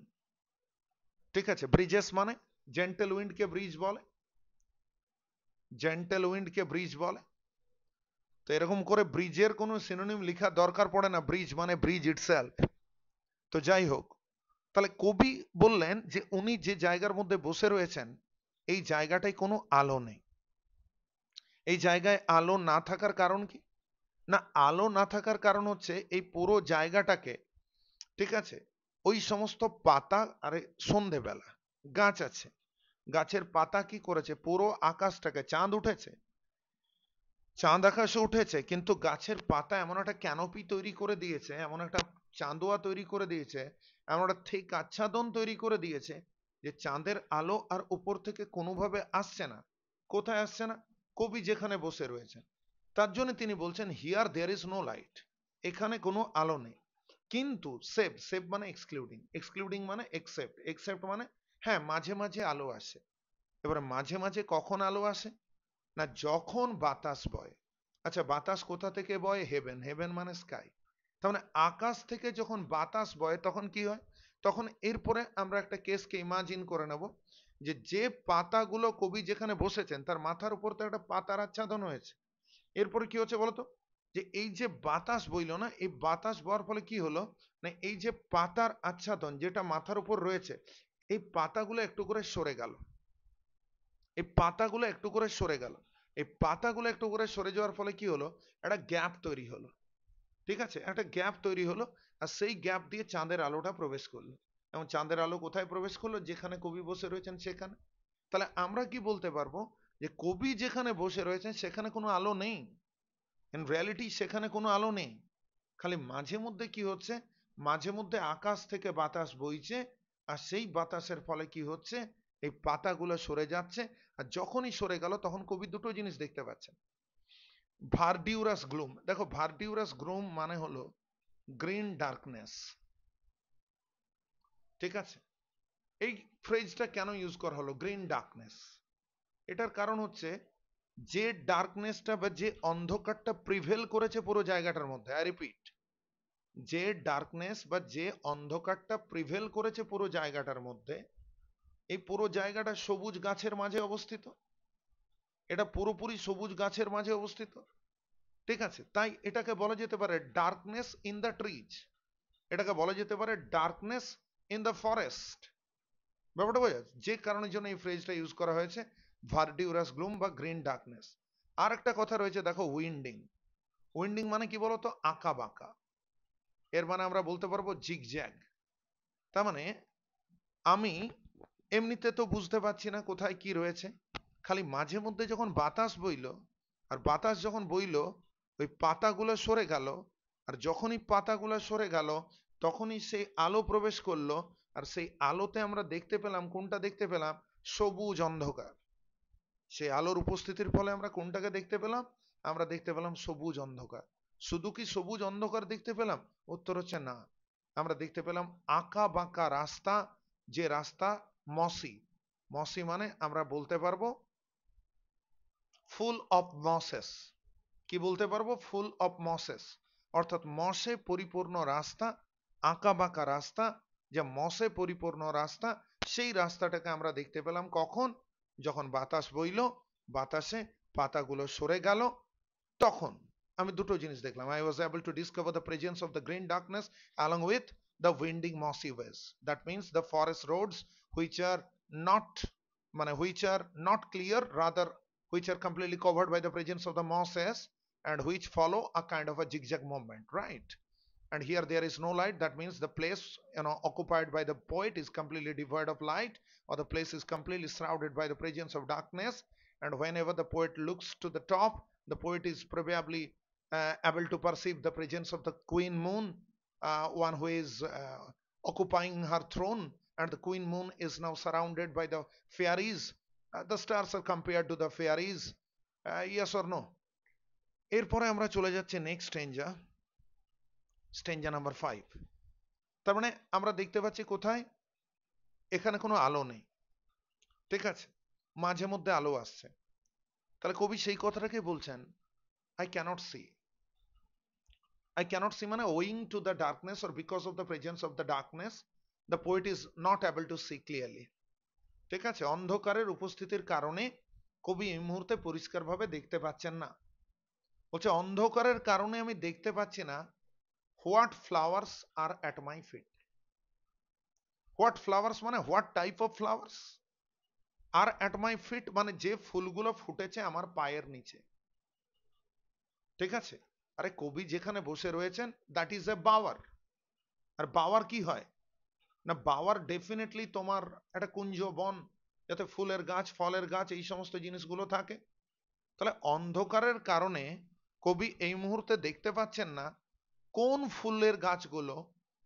ঠিক আছে, ব্রিজেস মানে জেন্টেল উইন্ড কে ব্রিজ বলে, জেন্টেল উইন্ড কে ব্রিজ বলে। তো এরকম করে ব্রিজের কোনো সিনোনিম লেখার দরকার পড়ে না, ব্রিজ মানে ব্রিজ ইটসেলফ। তো যাই হোক, তাহলে কবি বললেন যে উনি যে জায়গার মধ্যে বসে রয়েছেন এই জায়গাটায় কোনো আলো নেই। এই জায়গায় আলো না থাকার কারণ কি? না, আলো না থাকার কারণ হচ্ছে এই পুরো জায়গাটাকে, ঠিক আছে, ওই সমস্ত পাতা, আরে সন্ধেবেলা গাছ আছে, গাছের পাতা কি করেছে? পুরো আকাশটাকে, চাঁদ উঠেছে, চাঁদ আকাশে উঠেছে, কিন্তু গাছের পাতা এমন একটা ক্যানোপি তৈরি করে দিয়েছে, এমন একটা চাঁদোয়া তৈরি করে দিয়েছে, এমন একটা ঠিক আচ্ছাদন তৈরি করে দিয়েছে যে চাঁদের আলো আর উপর থেকে কোনোভাবে আসছে না। কোথায় আসছে না? কবি যেখানে বসে রয়েছেন। তার জন্য তিনি বলছেন here there is no light, এখানে কোনো আলো নেই। কিন্তু সেভ, সেভ মানে এক্সক্লুডিং, এক্সক্লুডিং মানে এক্সেপ্ট, এক্সেপ্ট মানে হ্যাঁ মাঝে মাঝে আলো আসে। এবারে মাঝে মাঝে কখন আলো আসে? না যখন বাতাস বয়। আচ্ছা বাতাস কোথা থেকে বয়? হেভেন, হেভেন মানে স্কাই। তার মানে আকাশ থেকে যখন বাতাস বয় তখন কি হয়? তখন এরপরে আমরা একটা কেসকে ইমাজিন করে নেব যে যে পাতাগুলো কবি যেখানে বসেছেন তার মাথার উপর তো একটা পাতার আচ্ছাদন হয়েছে। এরপরে কি হচ্ছে বলতো? যে এই যে বাতাস বইলো না, এই বাতাস বওয়ার ফলে কি হলো? না এই যে পাতার আচ্ছাদন যেটা মাথার উপর রয়েছে, এই পাতাগুলো একটু করে সরে গেল, এই পাতাগুলো একটু করে সরে গেল। এই পাতাগুলো একটু করে সরে যাওয়ার ফলে কি হলো? একটা গ্যাপ তৈরি হলো। ঠিক আছে, একটা গ্যাপ তৈরি হলো, আর সেই গ্যাপ দিয়ে চাঁদের আলোটা প্রবেশ করলো। এবং চাঁদের আলো কোথায় প্রবেশ করলো? যেখানে কবি বসে রয়েছেন সেখানে। তাহলে আমরা কি বলতে পারবো? যে কবি যেখানে বসে রয়েছেন সেখানে কোনো আলো নেই। ইন রিয়ালিটি সেখানে কোনো আলো নেই। খালি মাঝে মধ্যে কি হচ্ছে? মাঝে মধ্যে আকাশ থেকে বাতাস বইছে, আর সেই বাতাসের ফলে কি হচ্ছে? এই পাতাগুলো সরে যাচ্ছে, আর যখনই সরে গেল তখন কবি দুটো জিনিস দেখতে পাচ্ছেন। ভার্ডিউরাস গ্লুম, দেখো ভার্ডিউরাস গ্লুম মানে হলো গ্রিন ডার্কনেস। ঠিক আছে, এই ফ্রেজটা কেন ইউজ করা হলো গ্রিন ডার্কনেস? এটার কারণ হচ্ছে যে ডার্কনেসটা বা যে অন্ধকারটা প্রিভেল করেছে পুরো জায়গাটার মধ্যে, আই রিপিট, যে ডার্কনেস বা যে অন্ধকারটা প্রিভেল করেছে পুরো জায়গাটার মধ্যে, এই পুরো জায়গাটা সবুজ গাছের মাঝে অবস্থিত, এটা পুরোপুরি সবুজ গাছের মাঝে অবস্থিত। ঠিক আছে, তাই এটাকে বলা যেতে পারে ডার্কনেস ইন দ্য ট্রিজ, এটাকে বলা যেতে পারে ডার্কনেস ইন দ্য ফরেস্ট। ব্যাপারটা বোঝা যাচ্ছে? যে কারণের জন্য এই ফ্রেজটা ইউজ করা হয়েছে ভার্ডিউরাস গ্লুম বা গ্রিন ডার্কনেস। আর একটা কথা রয়েছে দেখো, উইন্ডিং। উইন্ডিং মানে কি বলতো? আঁকা বাঁকা। এর মানে আমরা বলতে পারবো জিগজ্যাগ। তার মানে আমি এমনিতে তো বুঝতে পারছি না কোথায় কি রয়েছে, খালি মাঝে মধ্যে যখন বাতাস বইলো, আর বাতাস যখন বইলো ওই পাতাগুলো সরে গেল, আর যখনই পাতাগুলো সরে গেল তখনই সেই আলো প্রবেশ করলো, আর সেই আলোতে আমরা দেখতে পেলাম, কোনটা দেখতে পেলাম? সবুজ অন্ধকার। সেই আলোর উপস্থিতির ফলে আমরা কোনটাকে দেখতে পেলাম? আমরা দেখতে পেলাম সবুজ অন্ধকার। শুধু কি সবুজ অন্ধকার দেখতে পেলাম? উত্তর হচ্ছে না, আমরা দেখতে পেলাম আঁকা বাঁকা রাস্তা, যে রাস্তা মসি। মসি মানে আমরা বলতে পারবো ফুল অফ মসেস। কি বলতে পারবো? ফুল অফ মসেস, অর্থাৎ মসে পরিপূর্ণ রাস্তা, আঁকা বাঁকা রাস্তা, যে মসে পরিপূর্ণ রাস্তা, সেই রাস্তাটাকে আমরা দেখতে পেলাম কখন? যখন বাতাস বইলো, বাতাসে পাতাগুলো সরে গেল, তখন আমি দুটো জিনিস দেখলাম। I was able to discover the presence of the green darkness along with the winding mossy ways. That means the forest roads which are not which are not clear, rather which are completely covered by the presence of the mosses, and which follow a kind of a zigzag movement, right? And here there is no light, that means the place occupied by the poet is completely devoid of light, or the place is completely shrouded by the presence of darkness. And whenever the poet looks to the top, the poet is probably able to perceive the presence of the queen moon, one who is occupying her throne, and the queen moon is now surrounded by the fairies. The stars are compared to the fairies, yes or no? এরপরে আমরা চলে যাচ্ছি next stanza, stanza number 5। তার মানে আমরা দেখতে পাচ্ছি কোথায়, এখানে কোনো আলো নেই, ঠিক আছে, মাঝে মধ্যে আলো আসছে। তাহলে কবি সেই কথাটাকে বলছেন, I cannot see. I cannot see মানে owing to the darkness or because of the presence of the darkness the poet is not able to see clearly. ঠিক আছে, অন্ধকারের উপস্থিতির কারণে কবি এই মুহূর্তে পরিষ্কারভাবে দেখতে পাচ্ছেন না। বলছে অন্ধকারের কারণে আমি দেখতে পাচ্ছি না what flowers are at my feet. What flowers মানে what type of flowers, are at my feet মানে যে ফুলগুলো ফুটেছে আমার পায়ের নিচে। ঠিক আছে, আরে কবি যেখানে বসে রয়েছেন দ্যাট ইজ এ বাওয়ার। আর বাওয়ার কি হয় না, বাওয়ার ডেফিনেটলি তোমার একটা কুঞ্জ বন, যাতে ফুলের গাছ ফলের গাছ এই সমস্ত জিনিসগুলো থাকে। তাহলে অন্ধকারের কারণে কবি এই মুহূর্তে দেখতে পাচ্ছেন না কোন ফুলের গাছগুলো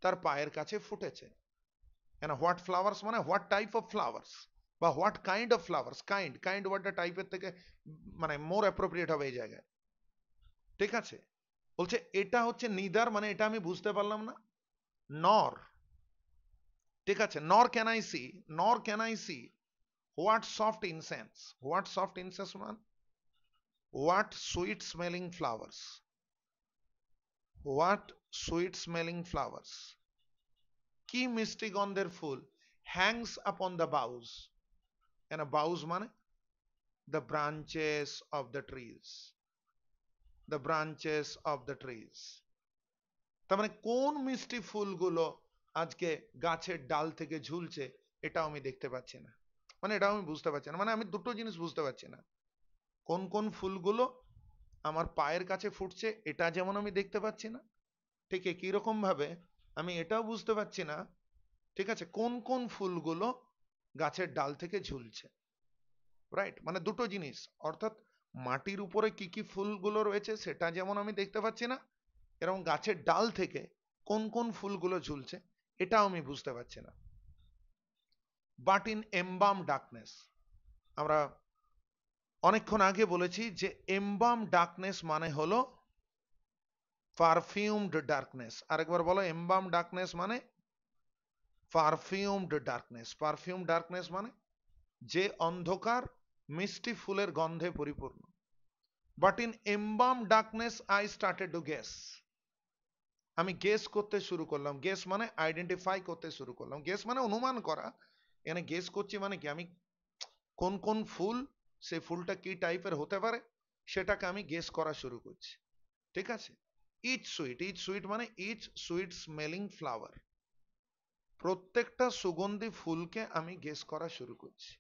তার পায়ের কাছে ফুটেছে। কেন হোয়াট ফ্লাওয়ার্স মানে হোয়াট টাইপ অফ ফ্লাওয়ার্স বা what kind of flowers, kind kind ওয়ার্ডটা টাইপের থেকে মানে মোর অ্যাপ্রোপ্রিয়েট হবে এই জায়গায়। ঠিক আছে, বলছে এটা হচ্ছে নিদার মানে এটা আমি বুঝতে পারলাম না, নর, ঠিক আছে, nor can I see, nor can I see what soft incense. What soft incense মানে what sweet smelling flowers, what sweet smelling flowers, কি মিষ্টি গন্ধের ফুল, হ্যাংস আপন দ্য বাউস। কেন বাউস মানে the branches of the trees, the branches of the trees। তার মানে কোন মিষ্টি ফুলগুলো আজকে গাছের ডাল থেকে ঝুলছে এটাও আমি দেখতে পাচ্ছি না, মানে এটাও আমি বুঝতে পারছি না। মানে আমি দুটো জিনিস বুঝতে পারছি না, কোন কোন ফুলগুলো আমার পায়ের কাছে ফুটছে এটা যেমন আমি দেখতে পাচ্ছি না, ঠিক একই রকম ভাবে আমি এটাও বুঝতে পারছি না, ঠিক আছে, কোন কোন ফুলগুলো গাছের ডাল থেকে ঝুলছে। রাইট, মানে দুটো জিনিস, অর্থাৎ মাটির উপরে কি কি ফুলগুলো রয়েছে সেটা যেমন আমি দেখতে পাচ্ছি না, এরকম গাছের ডাল থেকে কোন কোন ফুলগুলো ঝুলছে এটাও আমি বুঝতে পারছি না। বাট ইন এমবাম ডার্কনেস, আমরা অনেকক্ষণ আগে বলেছি যে এমবাম ডার্কনেস মানে হলো পারফিউমড ডার্কনেস। আরেকবার বলো, এমবাম ডার্কনেস মানে পারফিউমড ডার্কনেস। পারফিউম ডার্কনেস মানে যে অন্ধকার মিষ্টি ফুলের গন্ধে পরিপূর্ণ। But in embalmed darkness I started to guess, আমি গেস করতে শুরু করলাম। গেস মানে আইডেন্টিফাই করতে শুরু করলাম, গেস মানে অনুমান করা। এখানে গেস করছি মানে কি, আমি কোন কোন ফুল, সেই ফুলটা কি টাইপের হতে পারে সেটাকে আমি গেস করা শুরু করছি। ঠিক আছে, ইচ সুইট, ইচ সুইট মানে ইচ সুইট স্মেলিং ফ্লাওয়ার, প্রত্যেকটা সুগন্ধি ফুলকে আমি গেস করা শুরু করছি।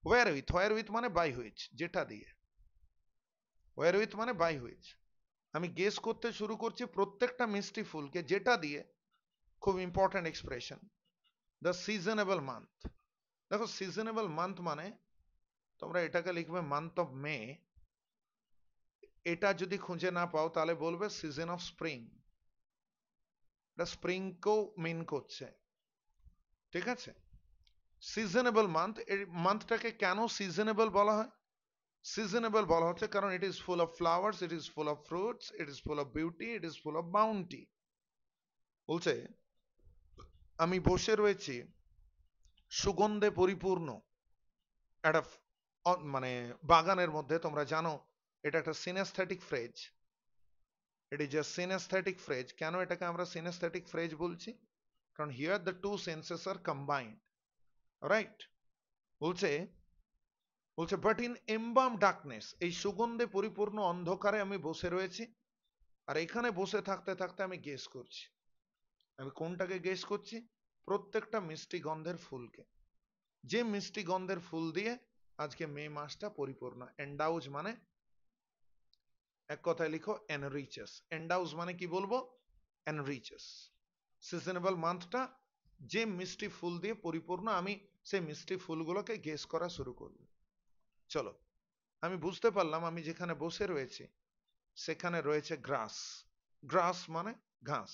ওয়ার উইথ, ওয়ার উইথ মানে বাই হুইচ, যেটা দিয়ে, ওয়ার উইথ মানে বাই হুইচ, আমি গেস করতে শুরু করছি প্রত্যেকটা মিষ্টি ফুলকে যেটা দিয়ে, খুব important expression, the seasonable month. দেখো সিজনেবল মান্থ মানে তোমরা এটাকে লিখবে মান্থ অফ মে, এটা যদি খুঁজে না পাও তাহলে বলবে সিজন অফ স্প্রিং, এটা স্প্রিংকেও মিন করছে। ঠিক আছে, সিজনেবল মান্থ, এই মান্থটাকে কেন সিজনেবল বলা হয়? সিজনেবল বলা হচ্ছে কারণ it is full of flowers, it is full of fruits, it is full of beauty, it is full of bounty. বলছে আমি বসে রয়েছি সুগন্ধে পরিপূর্ণ একটা মানে বাগানের মধ্যে। তোমরা জানো এটা একটা synaesthetic phrase, it is a synaesthetic phrase. কেন এটাকে আমরা সিনেস্থেটিক ফ্রেজ বলছি? কারণ here the two senses are combined. Right, বলছে বলছে বাট ইন এমবাম ডার্কনেস, এই সুগন্ধে পরিপূর্ণ অন্ধকারে আমি বসে রয়েছি, আর এখানে বসে থাকতে থাকতে আমি গেস করছি। আমি কোনটাকে গেস করছি? প্রত্যেকটা মিষ্টি গন্ধের ফুলকে, যে মিষ্টি গন্ধের ফুল দিয়ে আজকে মে মাসটা পরিপূর্ণ। এন্ডাউজ মানে এক কথায় লিখো এনরিচেস। এন্ডাউজ মানে কি বলবো? এনরিচেস। সিজনেবল মান্থটা যে মিষ্টি ফুল দিয়ে পরিপূর্ণ, আমি সেই মিষ্টি ফুলগুলোকে গেস করা শুরু করব। চলো, আমি বুঝতে পারলাম আমি যেখানে বসে রয়েছি সেখানে রয়েছে গ্রাস, গ্রাস মানে ঘাস।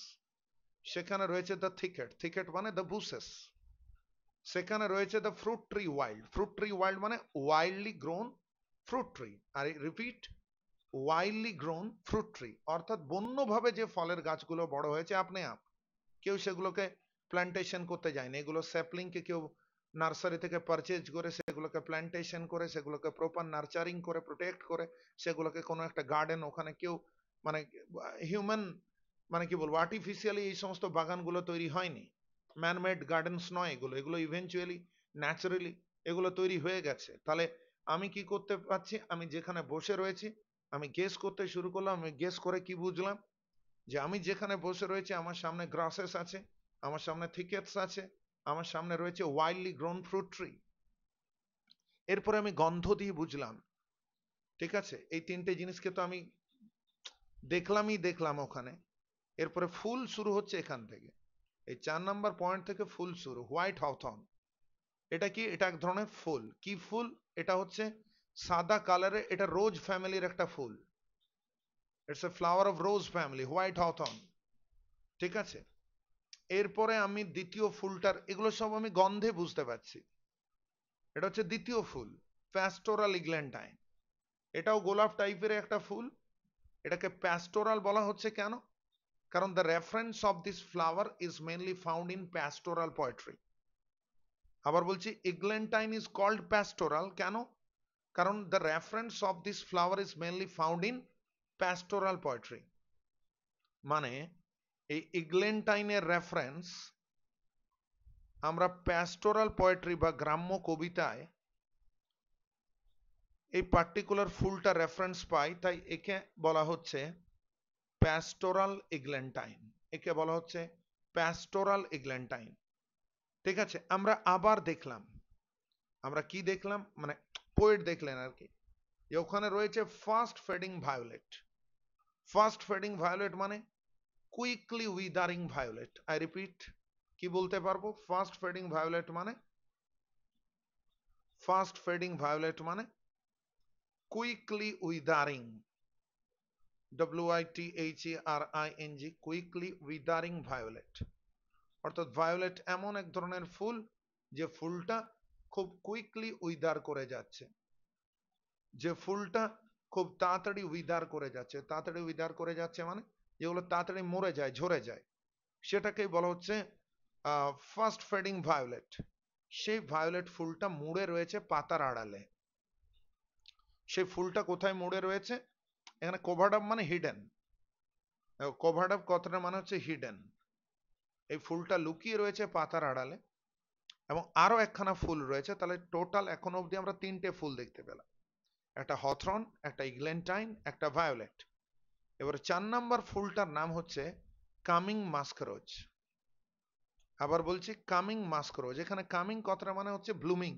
সেখানে রয়েছে দ্য থিকেট, থিকেট মানে দ্য বুসেস। সেখানে রয়েছে the fruit tree wild, fruit tree wild মানে ওয়াইল্ডলি গ্রোন ফ্রুট ট্রি। আর repeat, wildly grown fruit tree, অর্থাৎ বন্যভাবে যে ফলের গাছগুলো বড় হয়েছে আপনি আপ, কেউ সেগুলোকে প্ল্যান্টেশন করতে যায়নি, এগুলো স্যাপলিংকে কেউ নার্সারি থেকে পারচেজ করে সেগুলোকে প্ল্যান্টেশন করে সেগুলোকে প্রপার নার্চারিং করে প্রোটেক্ট করে সেগুলোকে কোনো একটা গার্ডেন ওখানে কেউ মানে হিউম্যান মানে কি বলবো আর্টিফিশিয়ালি এই সমস্ত বাগানগুলো তৈরি হয়নি, ম্যানমেড গার্ডেন্স নয় এগুলো, এগুলো ইভেনচুয়ালি ন্যাচারালি এগুলো তৈরি হয়ে গেছে। তাহলে আমি কি করতে পারছি, আমি যেখানে বসে রয়েছি আমি গেস করতে শুরু করলাম, আমি গেস করে কি বুঝলাম যে আমি যেখানে বসে রয়েছি আমার সামনে গ্রাসেস আছে, আমার সামনে থিকেটস আছে, আমার সামনে রয়েছে ওয়াইল্ডলি গ্রোন ফ্রুট ট্রি। এরপরে আমি গন্ধ দিয়ে বুঝলাম, ঠিক আছে, এই তিনটে জিনিসকে তো আমি দেখলাম ওখানে। এরপরে ফুল শুরু হচ্ছে এখান থেকে, এই 4 নম্বর পয়েন্ট থেকে ফুল শুরু, হোয়াইট হাউথর্ন। এটা কি, এটা এক ধরনের ফুল, কি ফুল, এটা হচ্ছে সাদা কালারের, এটা রোজ ফ্যামিলির একটা ফুল, it's a flower of rose family, white hawthorn, ঠিক আছে। এরপরে আমি দ্বিতীয় ফুলটার, এগুলো সব আমি গন্ধে বুঝতে পারছি, এটা হচ্ছে দ্বিতীয় ফুল, প্যাস্টোরাল ইগ্ল্যান্টাইন, এটাও গোলাপ টাইপের একটা ফুল। এটাকে প্যাস্টোরাল বলা হচ্ছে কেন, কারণ the reference of this flower is mainly found in pastoral poetry. আবার বলছি ইগ্ল্যান্টাইন ইজ কল্ড প্যাস্টোরাল কেন, কারণ the reference of this flower is mainly found in pastoral poetry. মানে এই ইগ্ল্যান্টাইনের রেফারেন্স আমরা প্যাস্টোরাল পোয়েট্রি বা গ্রাম্য কবিতায় এই পার্টিকুলার ফুলটা রেফারেন্স পাই, তাই একে বলা হচ্ছে প্যাস্টোরাল ইগ্ল্যান্টাইন, একে বলা হচ্ছে প্যাস্টোরাল ইগ্ল্যান্টাইন, ঠিক আছে। আমরা আবার দেখলাম, আমরা কি দেখলাম মানে পোয়েট দেখলেন আর কি, যে ওখানে রয়েছে fast fading violet. Fast fading violet মানে quickly withering violet, I repeat, কি বলতে পারবো, ফাস্ট ফেডিং ভায়োলেট মানে, ফাস্ট ফেডিং ভায়োলেট মানে quickly withering, WITHERING, quickly withering violet, অর্থাৎ ভায়োলেট এমন এক ধরনের ফুল যে ফুলটা খুব কুইকলি উইদার করে যাচ্ছে, যে ফুলটা খুব তাড়াতাড়ি উইদার করে যাচ্ছে, তাড়াতাড়ি উইদার করে যাচ্ছে মানে যেগুলো তাড়াতাড়ি মরে যায় ঝরে যায়, সেটাকেই বলা হচ্ছে ফার্স্ট ফেডিং ভায়োলেট। সেই ভায়োলেট ফুলটা মুড়ে রয়েছে পাতার আড়ালে। সেই ফুলটা কোথায় মুড়ে রয়েছে, এখানে কভার্ড আপ মানে হিডেন, কভার্ড আপ কথাটা মানে হচ্ছে হিডেন, এই ফুলটা লুকিয়ে রয়েছে পাতার আড়ালে। এবং আরো একখানা ফুল রয়েছে, তাহলে টোটাল এখন অবধি আমরা 3টে ফুল দেখতে পেলাম, একটা হথরন, একটা ইগ্ল্যান্টাইন, একটা ভায়োলেট। এবারে 4 নম্বর ফুলটার নাম হচ্ছে কামিং মাস্করোজ। আবার বলছি কামিং মাস্করোজ, এখানে কামিং কথাটা মানে হচ্ছে ব্লুমিং,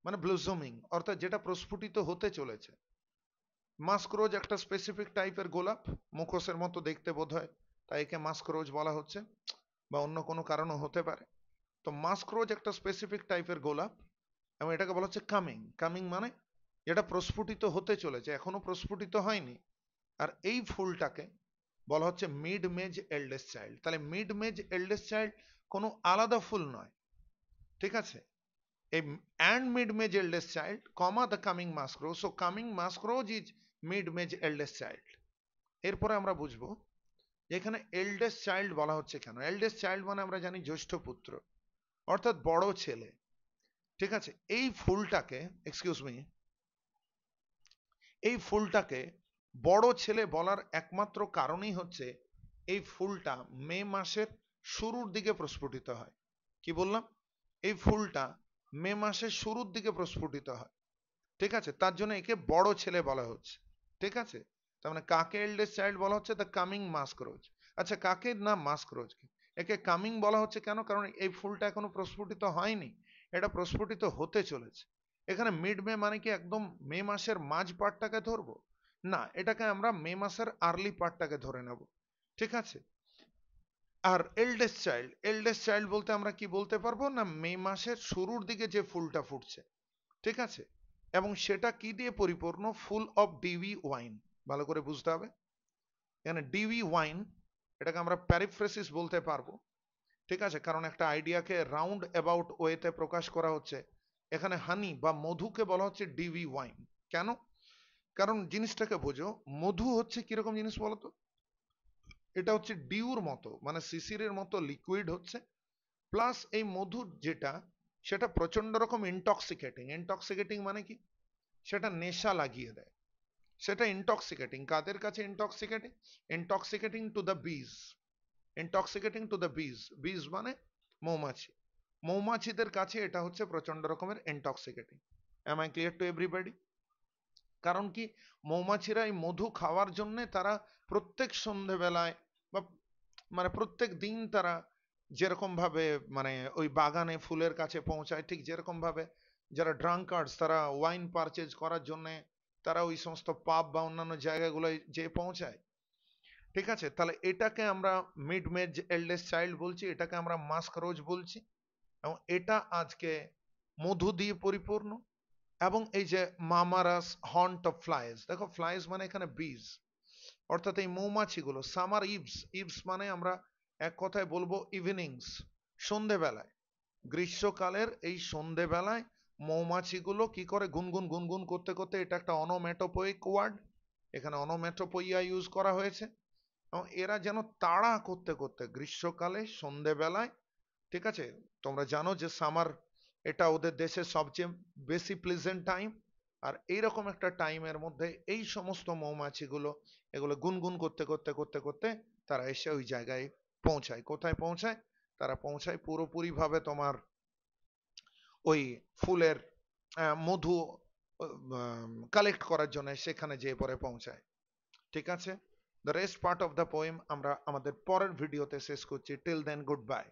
মানে ব্লুজুমিং, অর্থাৎ যেটা প্রস্ফুটিত হতে চলেছে। মাস্করোজ একটা স্পেসিফিক টাইপের গোলাপ, মুখোশের মতো দেখতে বোধ হয়, তাই একে মাস্করোজ বলা হচ্ছে, বা অন্য কোনো কারণও হতে পারে। তো মাস্করোজ একটা স্পেসিফিক টাইপের গোলাপ, এবং এটাকে বলা হচ্ছে কামিং। কামিং মানে যেটা প্রস্ফুটিত হতে চলেছে, এখনো প্রস্ফুটিত হয়নি। আর এই ফুলটাকে বলা হচ্ছে মিড মেজ এল্ডেস্ট চাইল্ড। তাহলে মিড মেজ এল্ডেস্ট চাইল্ড কোনো আলাদা ফুল নয়, ঠিক আছে, এই and mid mage eldest child comma the coming masquerade, so coming masquerade is mid mage eldest child। এরপরে আমরা বুঝবো যে এখানে এল্ডেস্ট চাইল্ড বলা হচ্ছে কেন। এল্ডেস্ট চাইল্ড মানে আমরা জানি জ্যৈষ্ঠ পুত্র, অর্থাৎ বড় ছেলে, ঠিক আছে। এই ফুলটাকে, এক্সকিউজ মি, এই ফুলটাকে বড় ছেলে বলার একমাত্র কারণই হচ্ছে এই ফুলটা মে মাসের শুরুর দিকে প্রস্ফুটিত হয়। কি বললাম, এই ফুলটা মে মাসের শুরুর দিকে প্রস্ফুটিত হয়, ঠিক আছে, তার জন্য একে বড় ছেলে বলা হচ্ছে, ঠিক আছে। তার মানে কাকে এল্ডেস্ট চাইল্ড বলা হচ্ছে, দ্য কামিং মাস্করোজ। আচ্ছা কাকে না মাস্করোজকে, একে কামিং বলা হচ্ছে কেন, কারণ এই ফুলটা এখনো প্রস্ফুটিত হয়নি, এটা প্রস্ফুটিত হতে চলেছে। এখানে মিড মে মানে কি একদম মে মাসের মাঝ পার্টটাকে ধরবো, না, এটাকে আমরা মে মাসের আর্লি পার্টটাকে ধরে নেব, ঠিক আছে। আর এল্ডেস্ট চাইল্ড, এল্ডেস্ট চাইল্ড বলতে আমরা কি বলতে পারবো না, মে মাসের শুরুর দিকে যে ফুলটা ফুটছে, ঠিক আছে, এবং সেটা কি দিয়ে পরিপূর্ণ, ফুল অফ ডিভি ওয়াইন, ভালো করে বুঝতে হবে। এখানে ডিভি ওয়াইন, এটাকে আমরা প্যারিফ্রেসিস বলতে পারবো, ঠিক আছে, কারণ একটা আইডিয়াকে রাউন্ড অ্যাবাউট ওয়েতে প্রকাশ করা হচ্ছে। এখানে হানি বা মধুকে বলা হচ্ছে ডিভি ওয়াইন, কেন, কারণ জিনিসটাকে বোঝো, মধু হচ্ছে কিরকম জিনিস বলো তো? এটা হচ্ছে ডিউর মতো, মানে শিশিরের মতো লিকুইড হচ্ছে, প্লাস এই মধু যেটা, সেটা প্রচন্ড রকম ইনটক্সিকেটিং। ইনটক্সিকেটিং মানে কি? সেটা নেশা লাগিয়ে দেয়। সেটা ইনটক্সিকেটিং কাদের কাছে? ইনটক্সিকেটিং, ইনটক্সিকেটিং টু দ্য বিজ। ইনটক্সিকেটিং টু দ্য বিজ, বিজ মানে মৌমাছি। মৌমাছিদের কাছে এটা হচ্ছে প্রচন্ড রকমের intoxicating. Am I clear to everybody? কারণ কি, মৌমাছিরা এই মধু খাওয়ার জন্য তারা প্রত্যেক সন্ধেবেলায় বা মানে প্রত্যেক দিন তারা যেরকম ভাবে মানে ওই বাগানে ফুলের কাছে পৌঁছায়, ঠিক যেরকম ভাবে যারা ড্রাঙ্কার্স তারা ওয়াইন পারচেজ করার জন্য তারা ওই সমস্ত পাব বা অন্যান্য জায়গাগুলোয় যে পৌঁছায়, ঠিক আছে? তাহলে এটাকে আমরা মিড মেজ এল্ডেস্ট চাইল্ড বলছি, এটাকে আমরা মাস্ক রোজ বলছি, এবং এটা আজকে মধু দিয়ে পরিপূর্ণ। এবং এই যে মামারাস হন্ট অফ ফ্লাইজ, দেখো ফ্লাইজ মানে এখানে বীজ, অর্থাৎ এই মৌমাছিগুলো সামার ইভস, ইভস মানে আমরা এক কথায় বলবো ইভিনিংস, সন্ধেবেলায়, গ্রীষ্মকালের এই সন্ধেবেলায় মৌমাছিগুলো কি করে গুনগুন গুনগুন করতে করতে, এটা একটা অনোমেটোপোয়িক ওয়ার্ড, এখানে অনোমেটোপইয়া ইউজ করা হয়েছে, এবং এরা যেন তাড়া করতে করতে গ্রীষ্মকালে সন্ধেবেলায়, ঠিক আছে? তোমরা জানো যে সামার এটা ওদের দেশের সবচেয়ে বেশি প্লেজেন্ট টাইম, আর এইরকম একটা টাইমের মধ্যে এই সমস্ত মৌমাছিগুলো এগুলো গুনগুন করতে করতে করতে করতে তারা এসে ওই জায়গায় পৌঁছায়। কোথায় পৌঁছায়? তারা পৌঁছায় পুরোপুরি ভাবে তোমার ওই ফুলের মধু কালেক্ট করার জন্য, সেখানে যেয়ে পরে পৌঁছায়। ঠিক আছে? The rest part of the poem আমরা আমাদের পরের ভিডিওতে শেষ করছি। Till then, good bye.